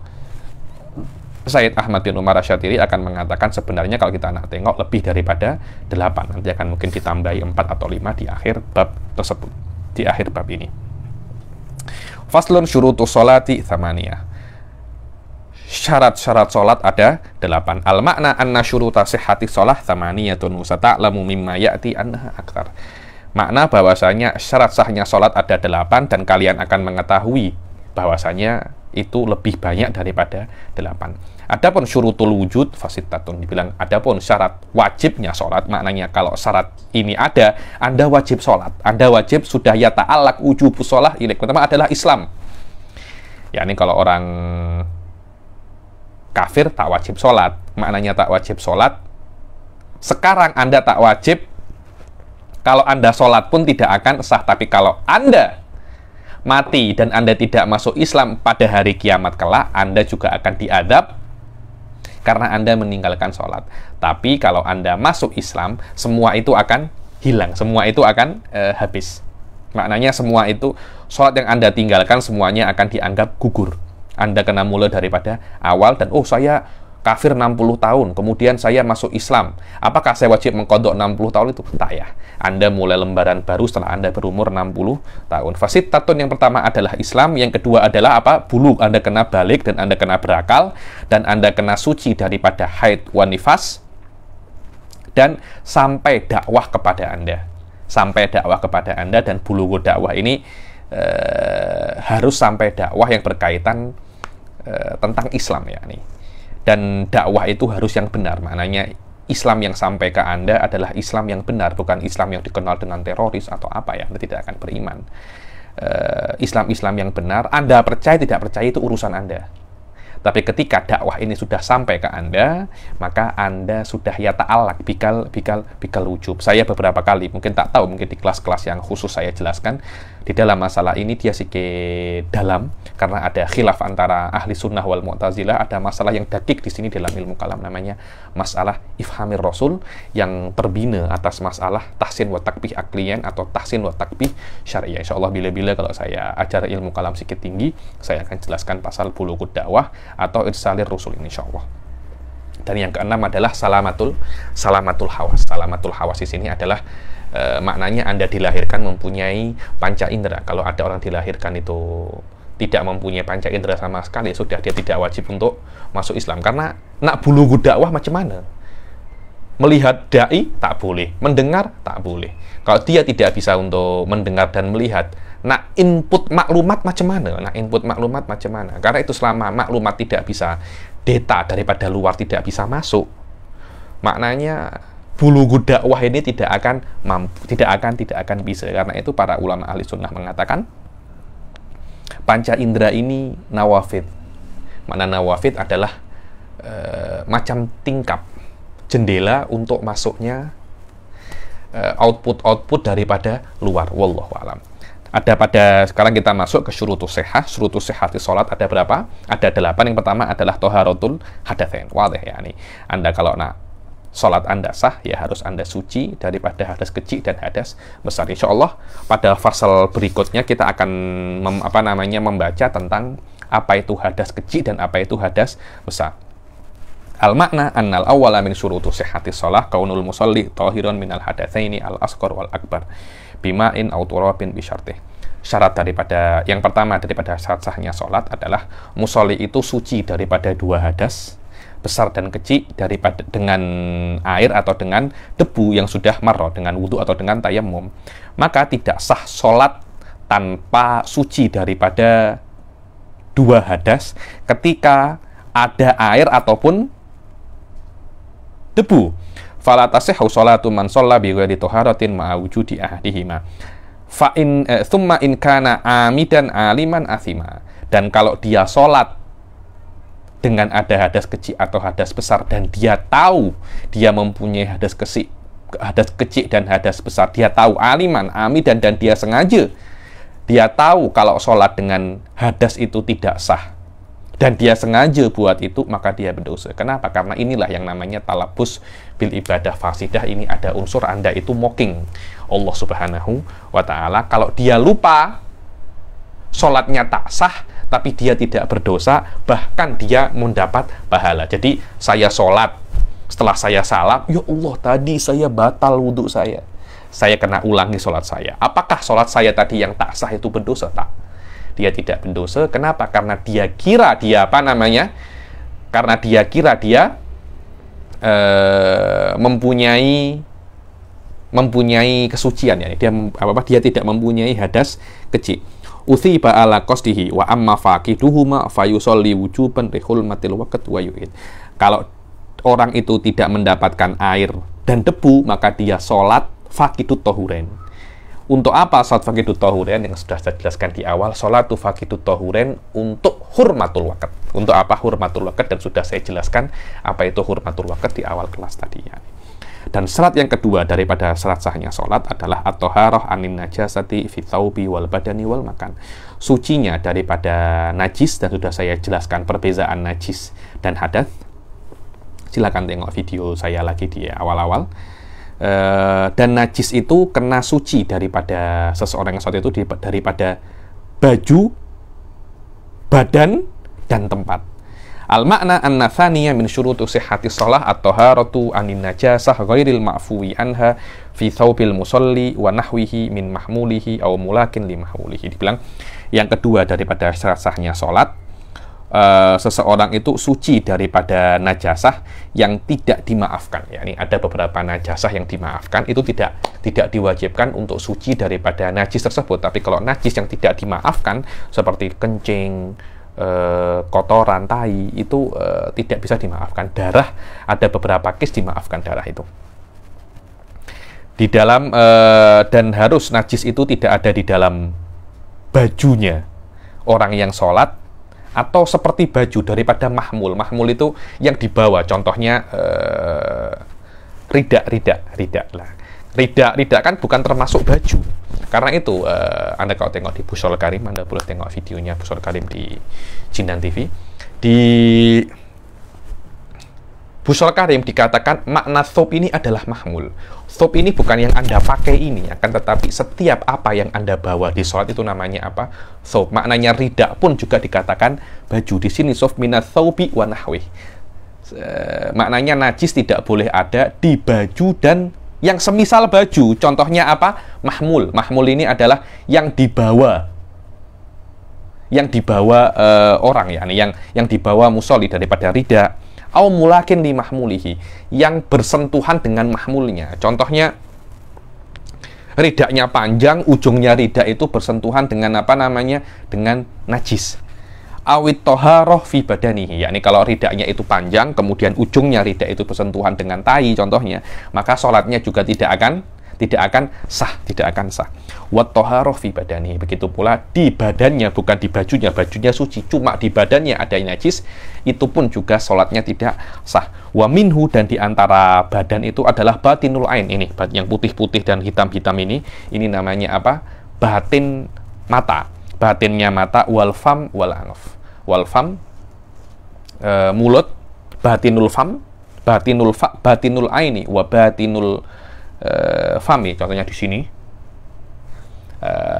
Sayyid Ahmad bin Umar Asy-Syatiri akan mengatakan sebenarnya kalau kita nak tengok lebih daripada 8. Nanti akan mungkin ditambahi 4 atau 5 di akhir bab tersebut, di akhir bab ini. Faslun syurutus sholati tsamaniyah. Syarat-syarat sholat ada 8. Al-makna anna syuruta sihhati sholah tsamaniyatun wa sata'lamu mimma ya'ti annaha aktsar. Makna bahwasanya syarat sahnya sholat ada 8 dan kalian akan mengetahui bahwasanya itu lebih banyak daripada 8. Adapun syurutul wujud fasittatun, dibilang adapun syarat wajibnya sholat, maknanya kalau syarat ini ada, Anda wajib sholat. Anda wajib sudah yata'allaq wujubus sholah ilaik. Pertama adalah Islam. Yakni kalau orang kafir tak wajib sholat, maknanya tak wajib sholat. Sekarang Anda tak wajib, kalau Anda sholat pun tidak akan sah. Tapi kalau Anda mati dan Anda tidak masuk Islam pada hari kiamat kelak, Anda juga akan diadab karena Anda meninggalkan sholat. Tapi kalau Anda masuk Islam, semua itu akan hilang, semua itu akan habis. Maknanya semua itu, sholat yang Anda tinggalkan semuanya akan dianggap gugur. Anda kena mulai daripada awal dan saya kafir 60 tahun, kemudian saya masuk Islam. Apakah saya wajib mengqadha 60 tahun itu? Tak ya. Anda mulai lembaran baru setelah Anda berumur 60 tahun. Fasittatun yang pertama adalah Islam, yang kedua adalah apa? Bulugh, Anda kena balik dan Anda kena berakal, dan Anda kena suci daripada haid wa nifas, dan sampai dakwah kepada Anda. Sampai dakwah kepada Anda, dan bulugh dakwah ini harus sampai dakwah yang berkaitan tentang Islam ya nih. Dan dakwah itu harus yang benar, maknanya Islam yang sampai ke Anda adalah Islam yang benar, bukan Islam yang dikenal dengan teroris atau apa ya, Anda tidak akan beriman. Islam yang benar, Anda percaya tidak percaya itu urusan Anda. Tapi ketika dakwah ini sudah sampai ke Anda, maka Anda sudah yata'allaq bikal wujub. Saya beberapa kali, mungkin tak tahu, mungkin di kelas-kelas yang khusus saya jelaskan, di dalam masalah ini dia sedikit dalam, karena ada khilaf antara ahli sunnah wal mu'tazilah, ada masalah yang dakik di sini dalam ilmu kalam, namanya masalah ifhamir rasul, yang terbina atas masalah tahsin wa takbih akliyan atau tahsin wa takbih syariah. Insyaallah bila-bila kalau saya ajar ilmu kalam sedikit tinggi, saya akan jelaskan pasal bulughud dakwah atau irsalir rusul ini insyaallah. Dan yang keenam adalah salamatul hawas. Salamatul hawas di sini adalah maknanya Anda dilahirkan mempunyai panca indera. Kalau ada orang dilahirkan itu tidak mempunyai panca indera sama sekali, sudah dia tidak wajib untuk masuk Islam. Karena nak bulughud dakwah macam mana? Melihat dai tak boleh, mendengar tak boleh. Kalau dia tidak bisa untuk mendengar dan melihat, nak input maklumat macam mana? Nak input maklumat macam mana? Karena itu selama maklumat tidak bisa, data daripada luar tidak bisa masuk, maknanya bulughud dakwah ini tidak akan mampu, tidak akan bisa. Karena itu para ulama ahli sunnah mengatakan panca indera ini nawafid. Mana nawafid adalah macam tingkap jendela untuk masuknya output daripada luar. Wallahu a'lam. Ada pada sekarang kita masuk ke syurutus sihhah. Syurutus sihhati sholat ada berapa? Ada 8. Yang pertama adalah toharatul hadatsain. Wadih ya nih. Anda kalau nak sholat Anda sah, ya harus Anda suci daripada hadas kecil dan hadas besar. Insya Allah pada fasal berikutnya kita akan membaca tentang apa itu hadas kecil dan apa itu hadas besar. Al-makna annal awwala min syurutus sihhati shalah kaunul musalli tahiran minal hadatsaini al-asghar wal akbar bima'in aw turabin bi syartih. Syarat daripada yang pertama daripada syarat sahnya sholat adalah musolli itu suci daripada 2 hadas besar dan kecil, daripada dengan air atau dengan debu yang sudah marro, dengan wudhu atau dengan tayammum. Maka tidak sah sholat tanpa suci daripada 2 hadas ketika ada air ataupun debu. fala tasihhu sholatu man shalla bi ghairi taharatin ma'a wujudi ahadihima. Fa in thumma in kana amidan aliman athima. Dan kalau dia sholat dengan ada hadas kecil atau hadas besar dan dia tahu dia mempunyai hadas kecil dan hadas besar, dia tahu aliman, amidan, dan dia sengaja, dia tahu kalau sholat dengan hadas itu tidak sah dan dia sengaja buat itu, maka dia berdosa. Kenapa? Karena inilah yang namanya talabus bil ibadah fasidah. Ini ada unsur Anda itu mocking Allah Subhanahu wa ta'ala. Kalau dia lupa, sholatnya tak sah, tapi dia tidak berdosa, bahkan dia mendapat pahala. Jadi saya sholat, setelah saya salam, ya Allah, tadi saya batal wudhu saya kena ulangi sholat saya. Apakah sholat saya tadi yang tak sah itu berdosa? Tak. Dia tidak berdosa. Kenapa? Karena dia kira dia Karena dia kira dia mempunyai kesucian, ya. Dia tidak mempunyai hadas kecil. Uthiba ala qasdihi wa amma faqiduhuma fayusolli wujuban lihulmatil waqt wa yu'id. Kalau orang itu tidak mendapatkan air dan debu, maka dia sholat faqidut tahuren. Untuk apa sholat faqidut tahuren? Yang sudah saya jelaskan di awal, sholatu faqidut tahuren untuk hurmatul waqt. Untuk apa hurmatul waqt? Dan sudah saya jelaskan apa itu hurmatul waqt di awal kelas tadi, ya. Dan syarat yang kedua daripada syarat sahnya sholat adalah at-thaharah anin najasati fi thawbi wal badani wal makan. Sucinya daripada najis, dan sudah saya jelaskan perbezaan najis dan hadas. Silakan tengok video saya lagi di awal-awal. Dan najis itu kena suci daripada seseorang yang sholat itu daripada baju, badan, dan tempat. Al-makna an-nathaniya min syurutu sihhati shalah at-taharatu anin najasah ghairil ma'fuwi anha fi thawbil musalli wa nahwihi min mahmulihi aw mulakin li mahmulihi. Dibilang yang kedua daripada syarat sahnya sholat, seseorang itu suci daripada najasah yang tidak dimaafkan. Ya, ini ada beberapa najasah yang dimaafkan, itu tidak diwajibkan untuk suci daripada najis tersebut. Tapi kalau najis yang tidak dimaafkan seperti kencing, kotoran, tai, itu tidak bisa dimaafkan. Darah, ada beberapa case dimaafkan darah itu. Di dalam dan harus najis itu tidak ada di dalam bajunya orang yang sholat, atau seperti baju daripada mahmul. Mahmul itu yang dibawa, contohnya ridak lah. Ridak kan bukan termasuk baju. Karena itu Anda kalau tengok di Bushra Karim, Anda boleh tengok videonya Bushra Karim di Jindan TV. Di Bushra Karim dikatakan makna thawb ini adalah mahmul. Thawb ini bukan yang Anda pakai ini, akan tetapi setiap apa yang Anda bawa di sholat itu namanya apa? Thawb. Maknanya ridak pun juga dikatakan baju. Di sini thawb minat thawbi wa nahwih. Maknanya najis tidak boleh ada di baju dan yang semisal baju. Contohnya apa? Mahmul. Mahmul ini adalah yang dibawa. Yang dibawa orang, ya, yang dibawa musolli daripada ridak. Au mulakin li mahmulihi, yang bersentuhan dengan mahmulnya. Contohnya ridaknya panjang, ujungnya ridak itu bersentuhan dengan apa namanya? Dengan najis. Awit toharoh fi badanihi, yakni kalau ridaknya itu panjang, kemudian ujungnya ridak itu bersentuhan dengan tai, contohnya, maka sholatnya juga tidak akan sah. Wat toharoh fi badanihi, begitu pula di badannya, bukan di bajunya. Bajunya suci, cuma di badannya ada najis, itu pun juga sholatnya tidak sah. Wa minhu, dan di antara badan itu adalah batinul ain. Ini yang putih-putih dan hitam-hitam ini namanya apa? Batin mata. Batinnya mata, wal fam wal anf. Wal fam mulut, batinul fam, batinul aini, wa batinul fami. Contohnya di sini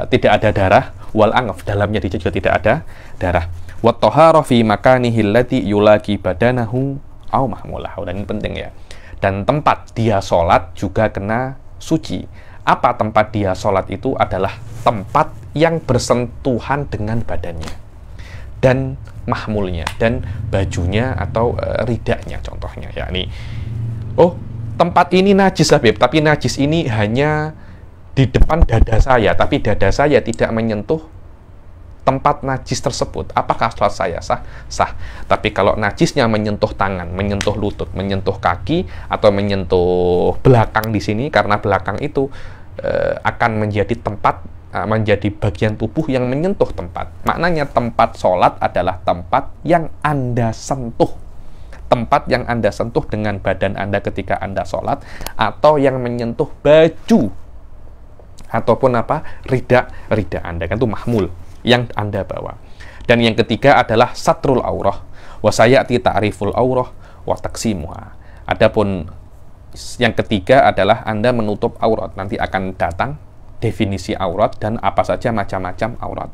tidak ada darah. Wal anf, dalamnya juga tidak ada darah. Wat toharoh fi makanihi allati yulaki badanahu au mahmulahu. Dan ini penting, ya. Dan tempat dia sholat juga kena suci. Apa tempat dia sholat itu? Adalah tempat yang bersentuhan dengan badannya dan mahmulnya dan bajunya atau ridaknya, contohnya, yakni tempat ini najis lah, Beb, tapi najis ini hanya di depan dada saya, tapi dada saya tidak menyentuh tempat najis tersebut, apakah sholat saya sah? Sah. Tapi kalau najisnya menyentuh tangan, menyentuh lutut, menyentuh kaki, atau menyentuh belakang di sini, karena belakang itu akan menjadi tempat, menjadi bagian tubuh yang menyentuh tempat. Maknanya tempat sholat adalah tempat yang Anda sentuh. Tempat yang Anda sentuh dengan badan Anda ketika Anda sholat, atau yang menyentuh baju, ataupun rida Anda, kan itu mahmul yang Anda bawa. Dan yang ketiga adalah satrul aurah, wa sayati ta'riful aurah wa taqsimuha. Adapun yang ketiga adalah Anda menutup aurat. Nanti akan datang definisi aurat dan apa saja macam-macam aurat.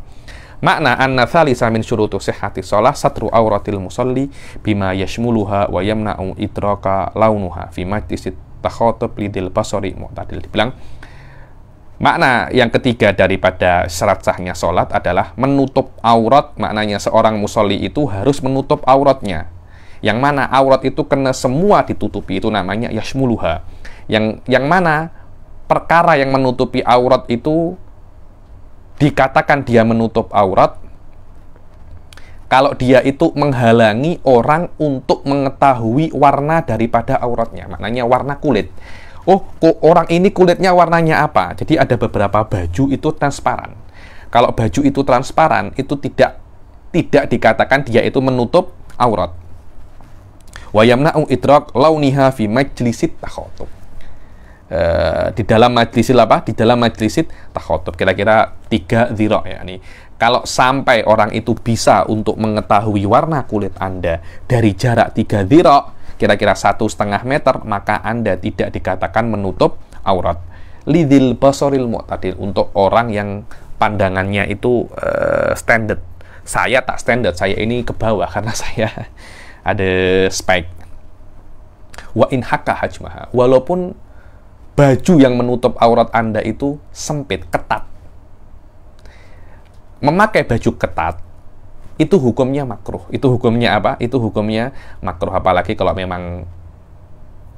Makna anna thalisa min syurutu sihhati shalah satru auratil musalli bima yashmuluha wa yamna'u idraka launuha fi majlisit takhatub lidil basari mu'tadil. Dibilang makna yang ketiga daripada syarat sahnya sholat adalah menutup aurat. Maknanya seorang musolli itu harus menutup auratnya. Yang mana aurat itu kena semua ditutupi, itu namanya yashmuluha. Yang mana perkara yang menutupi aurat itu dikatakan dia menutup aurat kalau dia itu menghalangi orang untuk mengetahui warna daripada auratnya. Maknanya warna kulit. Oh, kok orang ini kulitnya warnanya apa? Jadi ada beberapa baju itu transparan. Kalau baju itu transparan, itu tidak dikatakan dia itu menutup aurat. Wa yamna'u idrak launiha fi majlisit takhatub. Di dalam majlisit apa? Di dalam majlisit takhatub. Kira-kira 3 dhira' ya. Nih, kalau sampai orang itu bisa untuk mengetahui warna kulit Anda dari jarak 3 dhira', kira-kira 1,5 meter, maka Anda tidak dikatakan menutup aurat. Lidil basoril mu'tadil, untuk orang yang pandangannya itu standar. Saya tak standar, saya ini ke bawah karena saya ada spike. Wa in hakka hajmaha, walaupun baju yang menutup aurat Anda itu sempit, ketat. Memakai baju ketat itu hukumnya makruh. Itu hukumnya apa? Itu hukumnya makruh. Apalagi kalau memang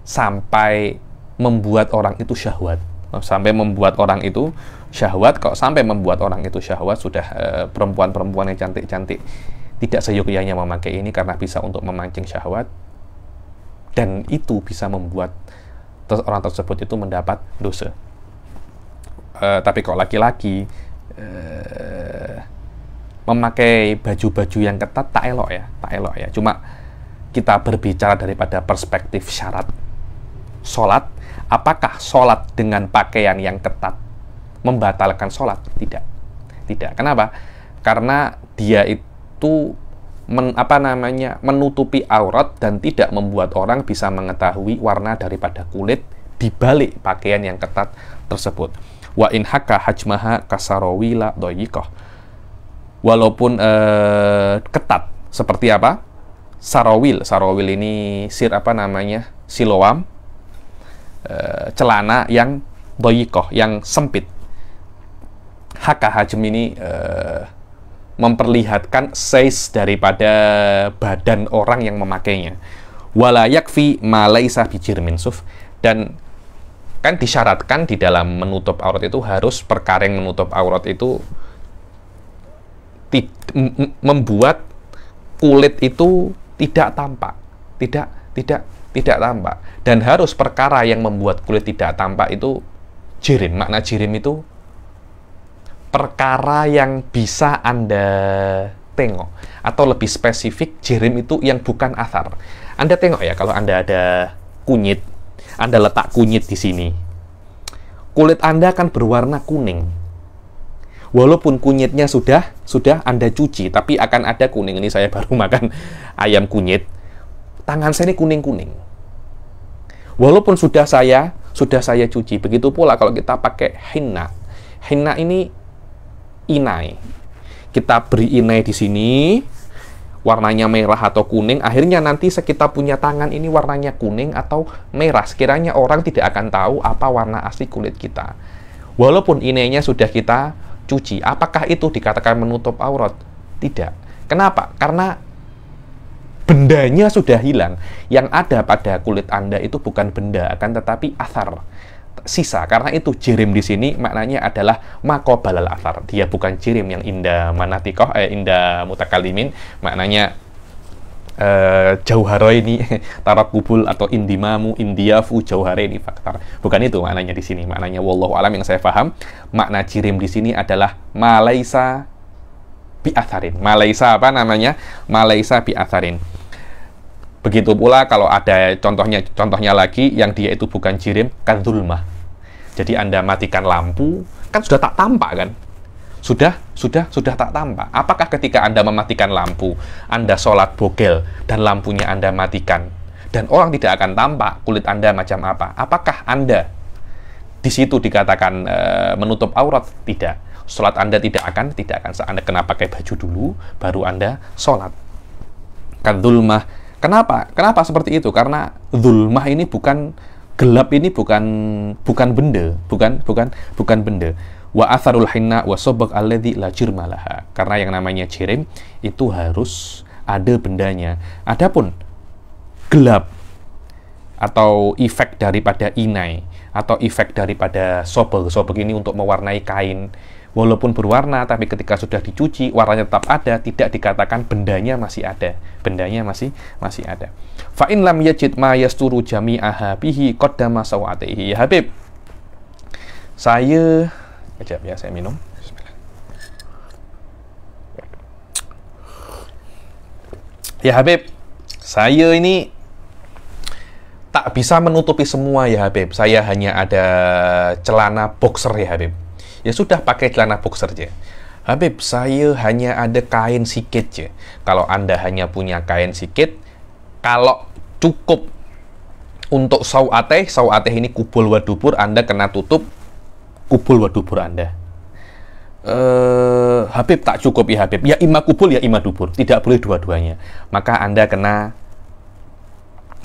sampai membuat orang itu syahwat. Sampai membuat orang itu syahwat. Kalau sampai membuat orang itu syahwat, sudah perempuan-perempuan yang cantik-cantik tidak seyogyanya memakai ini karena bisa untuk memancing syahwat. Dan itu bisa membuat orang tersebut itu mendapat dosa. Tapi kalau laki-laki memakai baju-baju yang ketat tak elok ya. Cuma kita berbicara daripada perspektif syarat sholat. Apakah sholat dengan pakaian yang ketat membatalkan sholat? Tidak. Kenapa? Karena dia itu menutupi aurat dan tidak membuat orang bisa mengetahui warna daripada kulit di balik pakaian yang ketat tersebut. Wa in hakka hajmaha kasarawila doyikoh. Walaupun ketat, seperti apa? Sarawil ini siloam, celana yang doyikoh, yang sempit. Hakka hajm ini memperlihatkan size daripada badan orang yang memakainya. Wala yakfi ma laisa bijirmin suf, dan kan disyaratkan di dalam menutup aurat itu harus perkara yang menutup aurat itu membuat kulit itu tidak tampak, tidak tampak, dan harus perkara yang membuat kulit tidak tampak itu jirim. Makna jirim itu perkara yang bisa Anda tengok, atau lebih spesifik jirim itu yang bukan athar. Anda tengok ya, kalau Anda ada kunyit, Anda letak kunyit di sini, kulit Anda akan berwarna kuning. Walaupun kunyitnya sudah Anda cuci, tapi akan ada kuning. Ini saya baru makan ayam kunyit, tangan saya ini kuning-kuning. Walaupun sudah saya cuci. Begitu pula kalau kita pakai henna. Henna ini inai. Kita beri inai di sini, warnanya merah atau kuning. Akhirnya nanti kita punya tangan ini warnanya kuning atau merah. Sekiranya orang tidak akan tahu apa warna asli kulit kita. Walaupun inainya sudah kita cuci, apakah itu dikatakan menutup aurat? Tidak. Kenapa? Karena bendanya sudah hilang. Yang ada pada kulit Anda itu bukan benda, akan tetapi athar. sisa. Karena itu jirim di sini maknanya adalah maqabalal athar. Dia bukan jirim yang inda manatikoh, inda mutakalimin, maknanya jauharo ini tarakubul atau indimamu indiafu jauhare ini faktar. Bukan itu maknanya di sini. Maknanya wallahu alam yang saya paham, makna jirim di sini adalah malaisa bi atharin. Malaisa apa namanya? Malaisa bi atharin. Begitu pula kalau ada contohnya lagi yang dia itu bukan jirim, kadzulmah. Jadi Anda matikan lampu, kan sudah tak tampak kan? Sudah tak tampak. Apakah ketika Anda mematikan lampu, Anda sholat bogel dan lampunya Anda matikan dan orang tidak akan tampak kulit Anda macam apa? Apakah Anda di situ dikatakan menutup aurat? Tidak. Sholat Anda tidak akan Anda kena pakai baju dulu baru Anda sholat. Kadzulmah. Kenapa seperti itu? Karena zulmah ini bukan gelap, ini bukan benda, bukan benda. Wa atharul hinna wa sobak alladhi la jirmalaha. Karena yang namanya jirim itu harus ada bendanya. Adapun gelap atau efek daripada inai atau efek daripada sobek ini untuk mewarnai kain, walaupun berwarna tapi ketika sudah dicuci warnanya tetap ada, tidak dikatakan bendanya masih ada. Bendanya masih ada. Fa in lam yajid ma yasturu jami'aha bihi qaddama sawatihi. Ya Habib, saya minum. Bismillah. Ya Habib, saya ini tak bisa menutupi semua ya Habib. Saya hanya ada celana boxer ya Habib. Ya sudah, pakai celana boxer aja. Habib, saya hanya ada kain sikit aja. Kalau Anda hanya punya kain sikit, kalau cukup untuk sawateh ini kubul wadubur, Anda kena tutup kubul wadubur Anda. Habib, tak cukup ya Habib. Ya ima kubul ya ima dubur. Tidak boleh dua-duanya. Maka Anda kena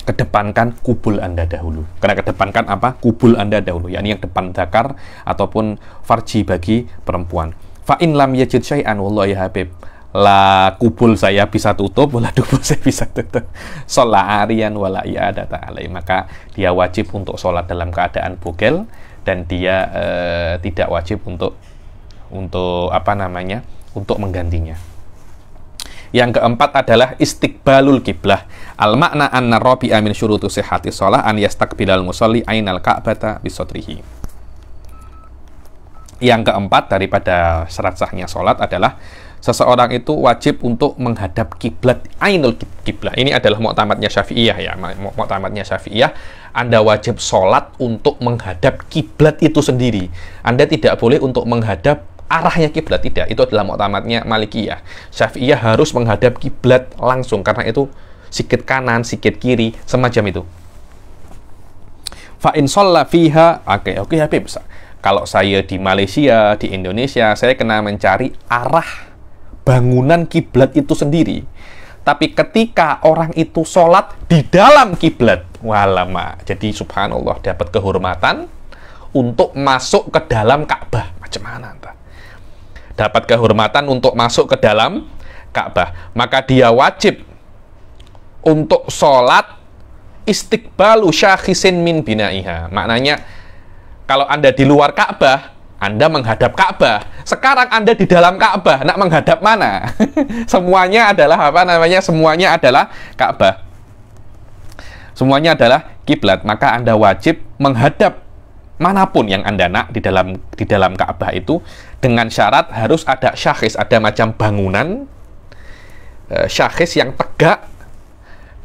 kedepankan kubul Anda dahulu. Kena kedepankan apa? Kubul Anda dahulu. Yakni yang depan zakar ataupun farji bagi perempuan. Fa in lam yajid syai'an wallahi ya Habib. La kubul saya bisa tutup, wala dubur saya bisa tutup. Sholat arian wala i'adata alai. Maka dia wajib untuk sholat dalam keadaan bogel dan dia tidak wajib untuk menggantinya. Yang keempat adalah istiqbalul kiblah. Al makna anna rabi'a min syurutu sihhati shalah an yastaqbilal musalli ainal ka'bata bisotrihi. Yang keempat daripada syarat sahnya salat adalah seseorang itu wajib untuk menghadap kiblat, ainul kiblah. Ini adalah mu'tamadnya Syafi'iyah ya. Mu'tamadnya Syafi'iyah, Anda wajib sholat untuk menghadap kiblat itu sendiri. Anda tidak boleh untuk menghadap arahnya kiblat, tidak. Itu adalah mu'tamadnya Malikiyah. Syafi'iyah harus menghadap kiblat langsung, karena itu sikit kanan, sikit kiri, semacam itu. Fa in shalla fiha, oke Habib. Kalau saya di Malaysia, di Indonesia, saya kena mencari arah bangunan kiblat itu sendiri. Tapi ketika orang itu sholat di dalam kiblat, walama, jadi subhanallah, dapat kehormatan untuk masuk ke dalam Ka'bah. Macam mana entah? Dapat kehormatan untuk masuk ke dalam Ka'bah. Maka dia wajib untuk sholat istiqbalu syakhisin min binaiha. Maknanya, kalau Anda di luar Ka'bah, Anda menghadap Ka'bah. Sekarang Anda di dalam Ka'bah, nak menghadap mana? Semuanya adalah Semuanya adalah Ka'bah. Semuanya adalah kiblat. Maka Anda wajib menghadap manapun yang Anda nak di dalam Ka'bah itu, dengan syarat harus ada syakhis, ada macam bangunan syakhis yang tegak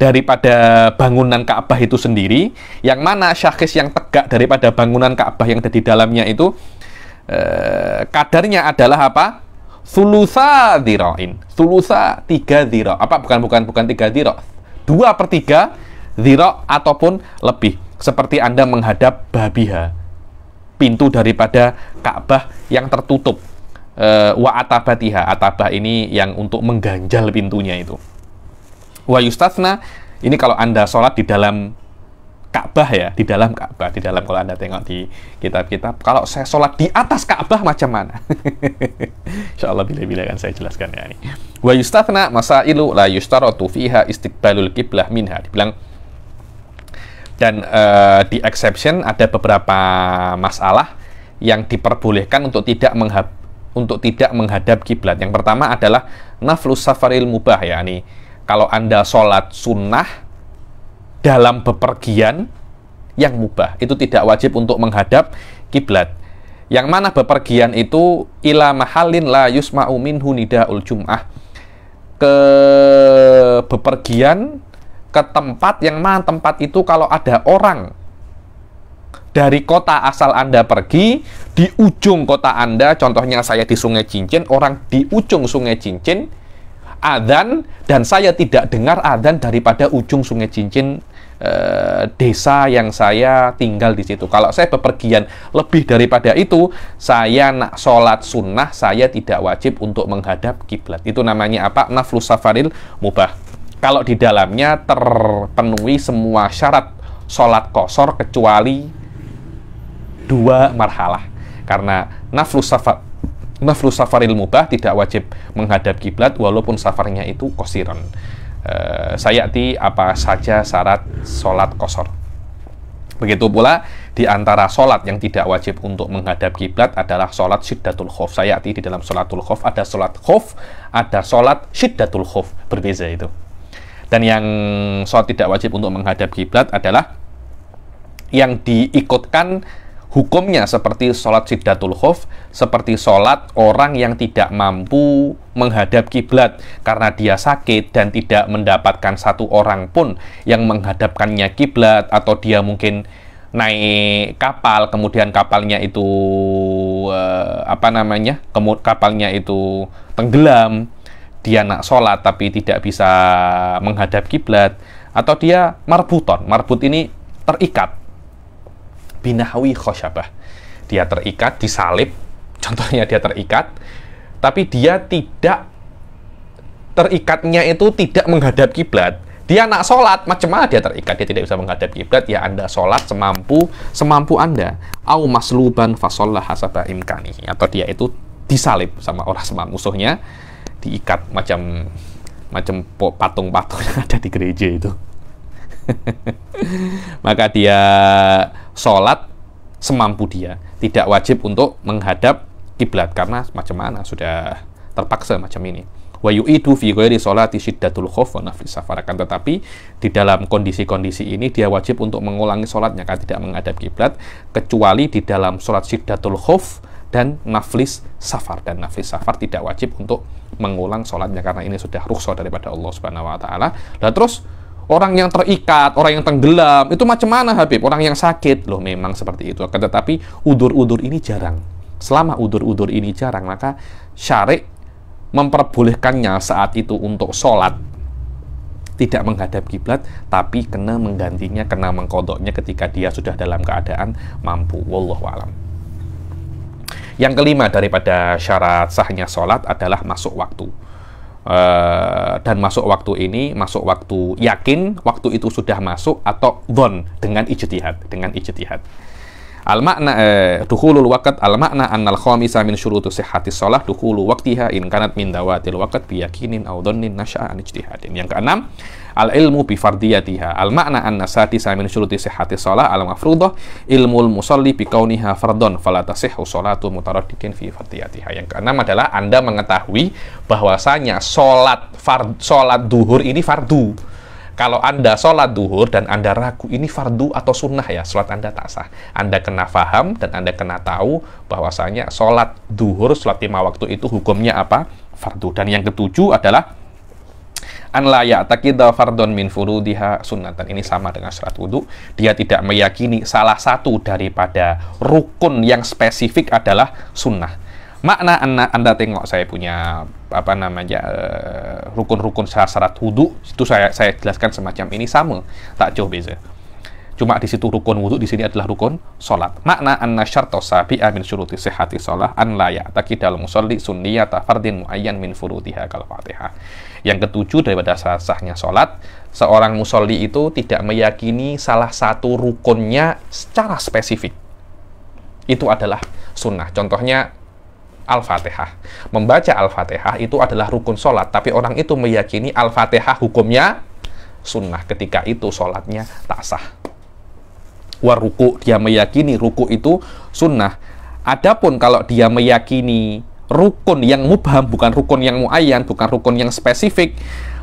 daripada bangunan Ka'bah itu sendiri. Yang mana syakhis yang tegak daripada bangunan Ka'bah yang ada di dalamnya itu kadarnya adalah apa? Thulutha dhira'in. Thulutha 3 dhira'. Apa? Bukan 3 dhira'. 2/3 dhira' ataupun lebih. Seperti Anda menghadap babiha, pintu daripada Ka'bah yang tertutup. Wa atabatiha. Atabah ini yang untuk mengganjal pintunya itu. Wa yustatsna, ini kalau Anda sholat di dalam Ka'bah ya, di dalam kalau Anda tengok di kitab-kitab, kalau saya sholat di atas Ka'bah macam mana? Insyaallah bila-bila kan saya jelaskan ya ini. Wa yustatsna masailu la yustaratu fiha istiqbalul qiblah minha. Dibilang Dan di exception ada beberapa masalah yang diperbolehkan untuk tidak menghadap kiblat. Yang pertama adalah naflus safaril mubah, yakni kalau Anda sholat sunnah dalam bepergian yang mubah, itu tidak wajib untuk menghadap kiblat. Yang mana bepergian itu ila mahallin la yusma'u minhu nidaul jum'ah, ke bepergian ke tempat yang mana tempat itu kalau ada orang dari kota asal Anda pergi, di ujung kota Anda, contohnya saya di Sungai Cincin, orang di ujung Sungai Cincin adzan, dan saya tidak dengar adzan daripada ujung Sungai Cincin desa yang saya tinggal di situ. Kalau saya bepergian lebih daripada itu, saya nak sholat sunnah, saya tidak wajib untuk menghadap kiblat. Itu namanya apa? Naflus safaril mubah. Kalau di dalamnya terpenuhi semua syarat sholat qashar kecuali 2 marhalah. Karena naflus safaril mubah tidak wajib menghadap kiblat walaupun safarnya itu qasiran. Sayati apa saja syarat sholat qashar. Begitu pula di antara sholat yang tidak wajib untuk menghadap kiblat adalah sholat syiddatul khauf. Sayati di dalam sholatul khauf ada sholat khauf, ada sholat syiddatul khauf, berbeza itu. Dan yang sholat tidak wajib untuk menghadap kiblat adalah yang diikutkan hukumnya seperti sholat syiddatul khauf, seperti sholat orang yang tidak mampu menghadap kiblat karena dia sakit dan tidak mendapatkan satu orang pun yang menghadapkannya kiblat, atau dia mungkin naik kapal, kemudian kapalnya itu kapalnya itu tenggelam, dia nak sholat tapi tidak bisa menghadap kiblat, atau dia marbuton. Marbut ini terikat, binahwi khosyabah, dia terikat, disalib, contohnya dia terikat, tapi dia tidak, terikatnya itu tidak menghadap kiblat. Dia nak sholat, macam mana dia terikat, dia tidak bisa menghadap kiblat, ya Anda sholat semampu Anda. Au masluban fasollah hasaba imkanihi, atau dia itu disalib sama orang, sama musuhnya, diikat macam patung-patung yang ada di gereja itu. Maka dia sholat semampu dia, tidak wajib untuk menghadap kiblat karena macam mana sudah terpaksa macam ini. Wa yu'idu fi ghairi sholati syiddatul khauf wa naflis safar. Tetapi di dalam kondisi-kondisi ini dia wajib untuk mengulangi sholatnya karena tidak menghadap kiblat, kecuali di dalam sholat syiddatul khauf dan naflis safar. Dan naflis safar tidak wajib untuk mengulang sholatnya karena ini sudah rukhsah daripada Allah Subhanahu wa taala. Dan terus orang yang terikat, orang yang tenggelam, itu macam mana Habib? Orang yang sakit, loh memang seperti itu. Tetapi udur-udur ini jarang. Selama udur-udur ini jarang, maka syari' memperbolehkannya saat itu untuk sholat tidak menghadap kiblat, tapi kena menggantinya, kena mengkodoknya ketika dia sudah dalam keadaan mampu. Wallahu a'lam. Yang kelima daripada syarat sahnya sholat adalah masuk waktu. Dan masuk waktu ini, masuk waktu yakin, waktu itu sudah masuk, atau dhon, dengan ijtihad. Al-makna dukhulul waqt, al-makna annal khamisa min syurutu sihhatis shalah dukhulu waqtiha in kanat min dawatil waqt bi yakinin aw dhannin nasha'a an ijtihadin. Yang keenam, al-ilmu bi fardiyatiha. Al-makna anna sadisa min syuruti sihhatis shalah al-mafruḍah ilmul musalli bi kauniha fardhon fala tasihhu sholatu mutaraddidin fi fardiyatiha. Yang keenam adalah Anda mengetahui bahwasanya sholat duhur ini fardu. Kalau Anda sholat duhur dan Anda ragu ini fardu atau sunnah, ya sholat Anda tak sah. Anda kena faham dan Anda kena tahu bahwasanya sholat duhur, sholat 5 waktu itu hukumnya apa? Fardu. Dan yang ketujuh adalah an la ya'taqida fardhon min furudiha sunnatan. Ini sama dengan syarat wudu. Dia tidak meyakini salah satu daripada rukun yang spesifik adalah sunnah. Makna Anda tengok saya punya rukun-rukun syarat wudu itu saya jelaskan semacam ini, sama, tak jauh beza. Cuma di situ rukun wudu, di sini adalah rukun salat. Makna anna syarta sabi'a min syuruti sihhati shalah an la ya'taqidal musalli sunniyata fardin muayyan min furudiha kal Fatihah. Yang ketujuh daripada sahnya salat, seorang musolli itu tidak meyakini salah satu rukunnya secara spesifik. Itu adalah sunnah. Contohnya Al-Fatihah. Membaca Al-Fatihah itu adalah rukun sholat, tapi orang itu meyakini Al-Fatihah hukumnya sunnah. Ketika itu sholatnya tak sah. Waruku, dia meyakini ruku itu sunnah. Adapun kalau dia meyakini rukun yang mubham, bukan rukun yang muayyan, bukan rukun yang spesifik,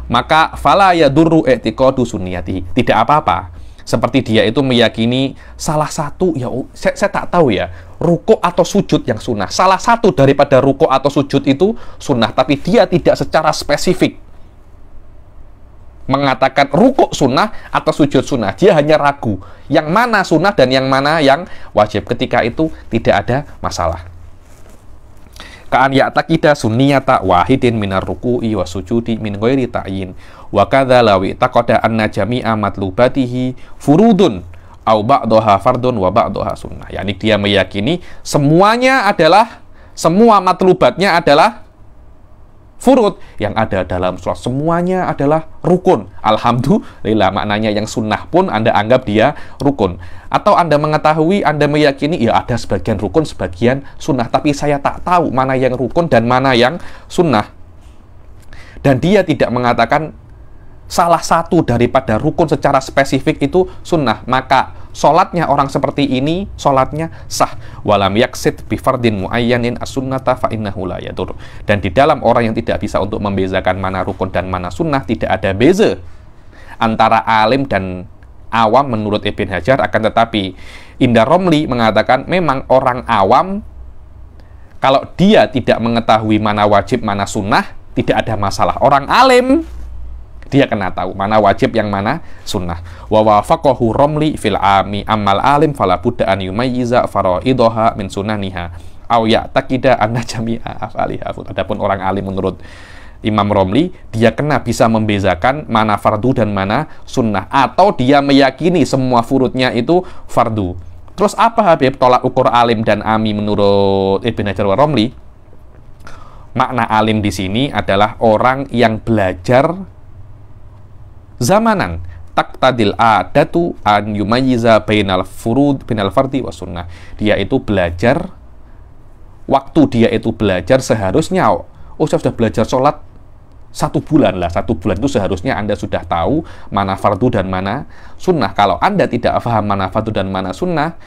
maka fala yadurru i'tiqadu sunniyatihi. Tidak apa-apa. Seperti dia itu meyakini salah satu, ya saya tak tahu ya, ruku atau sujud yang sunnah. Salah satu daripada ruku atau sujud itu sunnah, tapi dia tidak secara spesifik mengatakan rukuk sunnah atau sujud sunnah. Dia hanya ragu yang mana sunnah dan yang mana yang wajib. Ketika itu tidak ada masalah. Ka'an ya'taqida sunniyata wahidin minar ruku'i wa sujudi min ghairi ta'yin wa kadza law taqada anna jami'a matlubatihi furudun au ba'daha fardun wa ba'daha sunnah. Yani dia meyakini semuanya adalah, semua matlubatnya adalah furud, yang ada dalam sholat semuanya adalah rukun. Alhamdulillah, maknanya yang sunnah pun Anda anggap dia rukun. Atau Anda mengetahui, Anda meyakini ya ada sebagian rukun, sebagian sunnah, tapi saya tak tahu mana yang rukun dan mana yang sunnah. Dan dia tidak mengatakan salah satu daripada rukun secara spesifik itu sunnah, maka sholatnya orang seperti ini, sholatnya sah. Walam yaksid bifardin muayyanin as-sunnata fa innahu la yadur. Dan di dalam orang yang tidak bisa untuk membezakan mana rukun dan mana sunnah, tidak ada beza antara alim dan awam menurut Ibn Hajar. Akan tetapi Indar Romli mengatakan memang orang awam, kalau dia tidak mengetahui mana wajib, mana sunnah, tidak ada masalah. Orang alim, dia kena tahu mana wajib yang mana sunnah. Wa wafaqahu Romli fil ami ammal alim fala budda an yumayyiza faraidaha min sunaniha aw ya'taqida anna jami'a af'aliha. Adapun orang alim menurut Imam Romli, dia kena bisa membezakan mana fardu dan mana sunnah, atau dia meyakini semua furudnya itu fardu. Terus apa Habib tolak ukur alim dan ami menurut Ibn Hajar wa Romli? Makna alim di sini adalah orang yang belajar zamanan, taqtadil adatu an yumayyiza bainal furud bainal fardi wa sunnah. Dia itu belajar, waktu dia itu belajar seharusnya, saya sudah belajar sholat 1 bulan lah, 1 bulan itu seharusnya Anda sudah tahu mana fardu dan mana sunnah. Kalau Anda tidak paham mana fardu dan mana sunnah,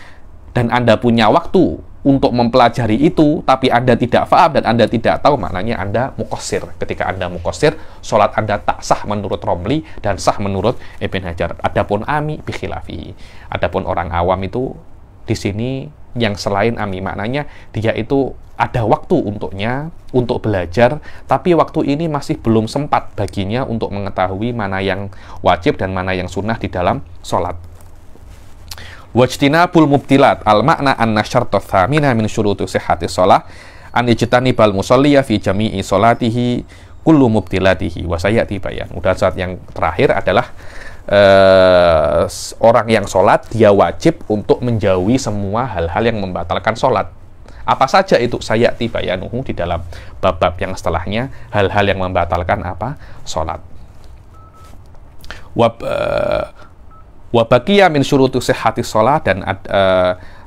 dan Anda punya waktu untuk mempelajari itu, tapi Anda tidak paham dan Anda tidak tahu, maknanya Anda mukosir. Ketika Anda mukosir, sholat Anda tak sah menurut Romli dan sah menurut Ibn Hajar. Adapun ami bikhilafi. Adapun orang awam itu di sini yang selain ami, maknanya dia itu ada waktu untuknya untuk belajar, tapi waktu ini masih belum sempat baginya untuk mengetahui mana yang wajib dan mana yang sunnah di dalam sholat. Wajtinabul mubtilat al-makna anna syarta thamina min syuruti sihhati shalah an ijtanibal musalliya fi jami'i sholatihi kullu mubtilatihi wa sayati bayan. Udah saat yang terakhir adalah orang yang sholat, dia wajib untuk menjauhi semua hal-hal yang membatalkan sholat. Apa saja itu? Sayati bayanuhu di dalam bab-bab yang setelahnya, hal-hal yang membatalkan apa? Sholat. Wa baqiya min syuruti sihhati shalah, dan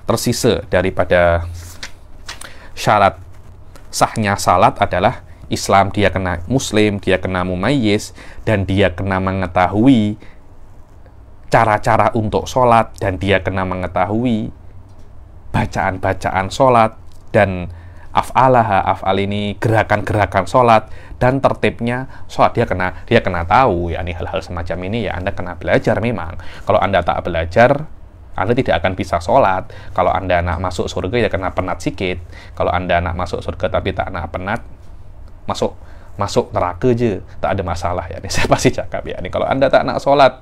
tersisa daripada syarat sahnya salat adalah Islam, dia kena muslim, dia kena mumayyiz, dan dia kena mengetahui cara-cara untuk sholat, dan dia kena mengetahui bacaan-bacaan sholat, dan af'al ini gerakan-gerakan sholat, dan tertibnya sholat dia kena tahu. Ya, ini hal-hal semacam ini ya Anda kena belajar memang. Kalau Anda tak belajar, Anda tidak akan bisa sholat. Kalau Anda nak masuk surga ya kena penat sikit. Kalau Anda nak masuk surga tapi tak nak penat, masuk neraka je, tak ada masalah ya. Ini saya pasti cakap ya. Ini kalau Anda tak nak sholat,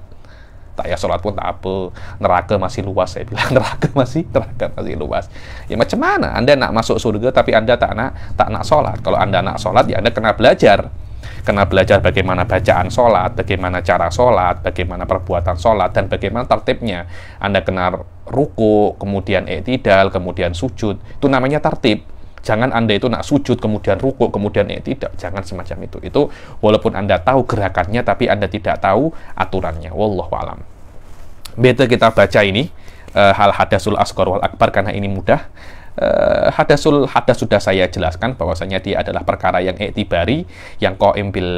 tak ya sholat pun tak apa, neraka masih luas, saya bilang neraka masih luas. Ya macam mana Anda nak masuk surga tapi Anda tak nak sholat? Kalau Anda nak sholat ya Anda kena belajar bagaimana bacaan sholat, bagaimana cara sholat, bagaimana perbuatan sholat, dan bagaimana tertibnya. Anda kena ruku, kemudian i'tidal, kemudian sujud, itu namanya tertib. Jangan Anda itu nak sujud, kemudian ruku, kemudian i'tidal. Jangan semacam itu. Itu walaupun Anda tahu gerakannya, tapi Anda tidak tahu aturannya. Wallahu a'lam. Beta kita baca ini, hal hadasul asghar wal akbar, karena ini mudah. Hadas sudah saya jelaskan bahwasanya dia adalah perkara yang i'tibari, yang qaim bil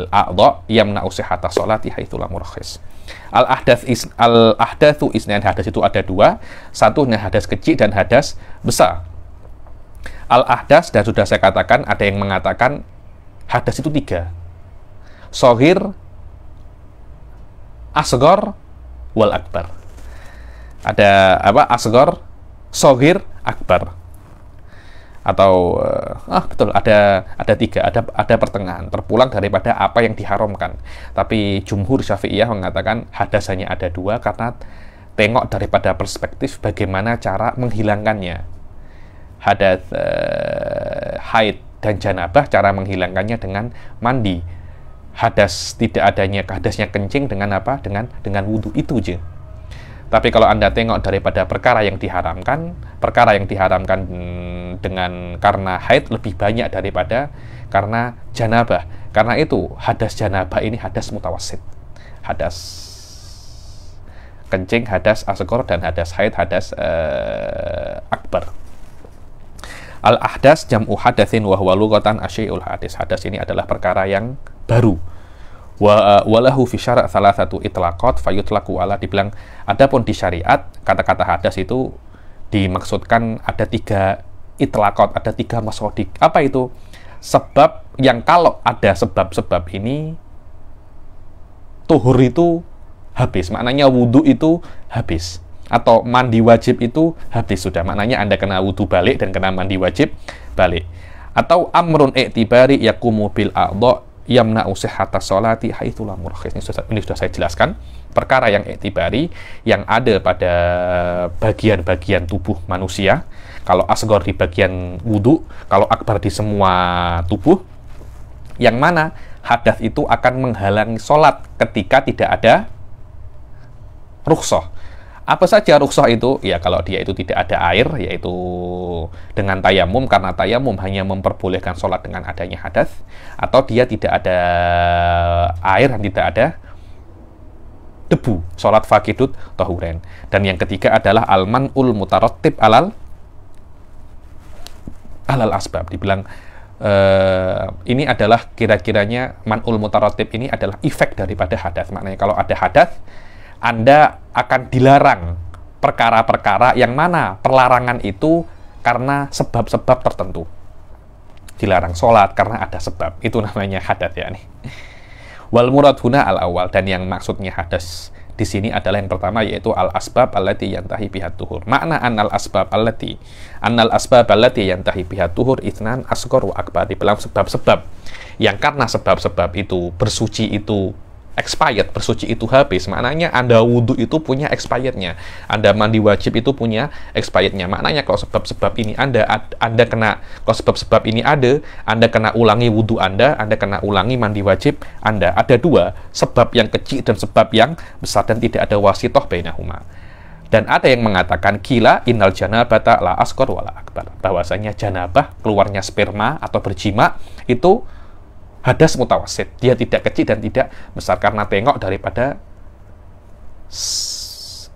a'dha, yamna'u sihhatas sholati haitsu lam murakhis. Al-ahdatsu isnan, hadas itu ada dua, satu hadas kecil dan hadas besar. Al-ahdas, dan sudah saya katakan, ada yang mengatakan hadas itu tiga: shaghir, asghar, wal akbar. Ada apa? Asghar, shaghir, akbar. Atau betul, ada tiga, ada pertengahan, terpulang daripada apa yang diharamkan. Tapi jumhur Syafi'iyah mengatakan hadas hanya ada dua, karena tengok daripada perspektif bagaimana cara menghilangkannya. Hadas haid dan janabah, cara menghilangkannya dengan mandi. Hadas tidak adanya, hadasnya kencing dengan apa? Dengan wudhu, itu aja. Tapi kalau Anda tengok daripada perkara yang diharamkan dengan karena haid lebih banyak daripada karena janabah. Karena itu hadas janabah ini hadas mutawassit. Hadas kencing, hadas asghar, dan hadas haid, hadas akbar. Al-ahdas jam'u hadatsin wa huwa lughatan asyai'ul hadis. Hadas ini adalah perkara yang baru. Walahu fi syara' salah satu itlaqat fayutlaku ala, dibilang adapun di syariat kata-kata hadas itu dimaksudkan ada tiga itlaqat, ada tiga masodik. Apa itu? Sebab yang kalau ada sebab-sebab ini tuhur itu habis, maknanya wudhu itu habis, atau mandi wajib itu habis sudah, maknanya Anda kena wudhu balik dan kena mandi wajib balik. Atau amrun i'tibari yaqumu bil a'dha yamna'u sihhatas sholati haitsu lam murakhis. Ini sudah saya jelaskan, perkara yang i'tibari, yang ada pada bagian-bagian tubuh manusia. Kalau asghar di bagian wudhu, kalau akbar di semua tubuh, yang mana hadas itu akan menghalangi sholat ketika tidak ada rukhsah. Apa saja rukhsah itu? Ya, kalau dia itu tidak ada air, yaitu dengan tayamum, karena tayamum hanya memperbolehkan sholat dengan adanya hadas, atau dia tidak ada air dan tidak ada debu, sholat faqidut tahuren. Dan yang ketiga adalah al-man'ul mutarattib alal asbab. Dibilang ini adalah kira-kiranya man'ul mutarattib ini adalah efek daripada hadas. Maknanya kalau ada hadas, Anda akan dilarang perkara-perkara yang mana perlarangan itu karena sebab-sebab tertentu. Dilarang sholat karena ada sebab. Itu namanya hadas ya nih. Wal murad huna al awal, dan yang maksudnya hadas di sini adalah yang pertama, yaitu al asbab allati yantahi bihat tuhur. Makna annal asbab allati yantahi bihat tuhur itsnan asghar wa akbar. Dibilang sebab-sebab yang karena sebab-sebab itu bersuci itu expired, bersuci itu habis, maknanya Anda wudhu itu punya expirednya, Anda mandi wajib itu punya expirednya. Maknanya kalau sebab-sebab ini Anda kena, kalau sebab-sebab ini ada, Anda kena ulangi wudhu Anda kena ulangi mandi wajib Anda. Ada dua, sebab yang kecil dan sebab yang besar, dan tidak ada wasitoh bainahuma. Dan ada yang mengatakan kila innal janabata la asghar wala akbar, bahwasanya janabah, keluarnya sperma atau berjima, itu hadas mutawassit, dia tidak kecil dan tidak besar, karena tengok daripada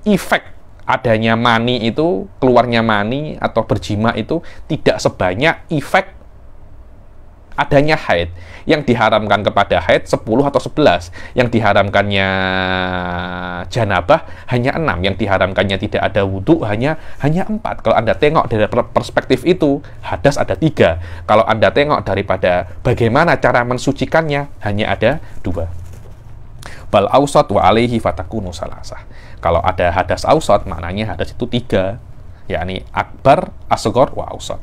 efek adanya mani itu, keluarnya mani atau berjima itu tidak sebanyak efek adanya haid. Yang diharamkan kepada haid 10 atau 11, yang diharamkannya janabah hanya 6, yang diharamkannya tidak ada wudhu hanya 4. Kalau Anda tengok dari perspektif itu, hadas ada 3. Kalau Anda tengok daripada bagaimana cara mensucikannya, hanya ada 2. Bal ausat wa alaihi fatakunu salasah. Kalau ada hadas ausat, maknanya hadas itu 3, yakni akbar, asghar, wa ausat.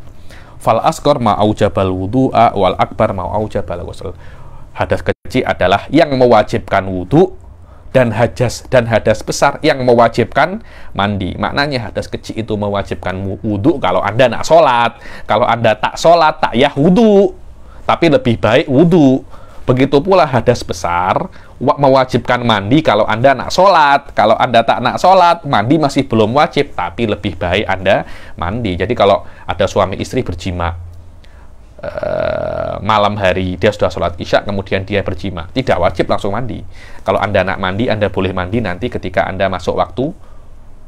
Fal asghar ma aujabal wudu'a wal akbar ma aujabal ghusl. Hadas kecil adalah yang mewajibkan wudhu, dan hadas besar yang mewajibkan mandi. Maknanya hadas kecil itu mewajibkan wudhu kalau Anda nak sholat. Kalau Anda tak sholat, tak yah wudhu, tapi lebih baik wudhu. Begitu pula hadas besar mewajibkan mandi kalau Anda nak sholat. Kalau Anda tak nak sholat, mandi masih belum wajib, tapi lebih baik Anda mandi. Jadi kalau ada suami istri berjima malam hari, dia sudah sholat isya, kemudian dia berjima, tidak wajib langsung mandi. Kalau Anda nak mandi, Anda boleh mandi nanti ketika Anda masuk waktu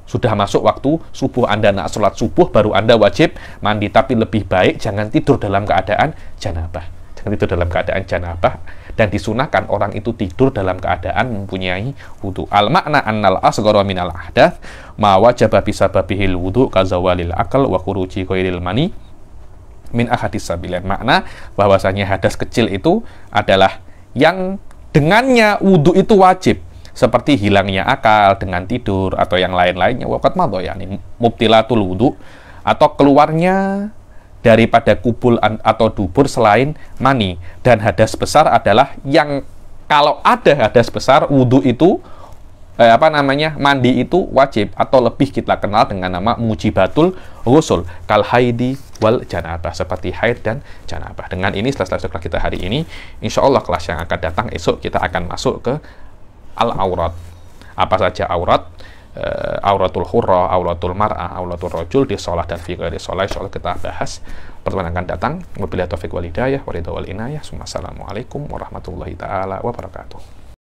sudah masuk waktu subuh, Anda nak sholat subuh, baru Anda wajib mandi. Tapi lebih baik jangan tidur dalam keadaan janabah. Jangan tidur dalam keadaan janabah. Dan disunahkan orang itu tidur dalam keadaan mempunyai wudu. Al-makna annal asghara minal ahdath ma wajaba bisababihil wudu kazawalil akal wa khuruji ghairil mani min ahadis sabilain. Makna bahwasanya hadas kecil itu adalah yang dengannya wudu itu wajib, seperti hilangnya akal dengan tidur atau yang lain-lainnya. Waqat madha yakni mubtilatul wudu, atau keluarnya daripada kubul atau dubur selain mani. Dan hadas besar adalah yang kalau ada hadas besar wudu itu mandi itu wajib, atau lebih kita kenal dengan nama mujibatul ghusl kal haidi wal janabah, seperti haid dan janabah. Dengan ini setelah kita hari ini, insya Allah kelas yang akan datang esok kita akan masuk ke al-aurat. Apa saja aurat? Auratul hurra, auratul mar'ah, auratul rajul di sholat dan fi ghairi sholat. Insya Allah kita bahas pertemuan akan datang. Wabillahi taufiq wal hidayah, wa ridha wal inayah. Assalamualaikum warahmatullahi taala wabarakatuh.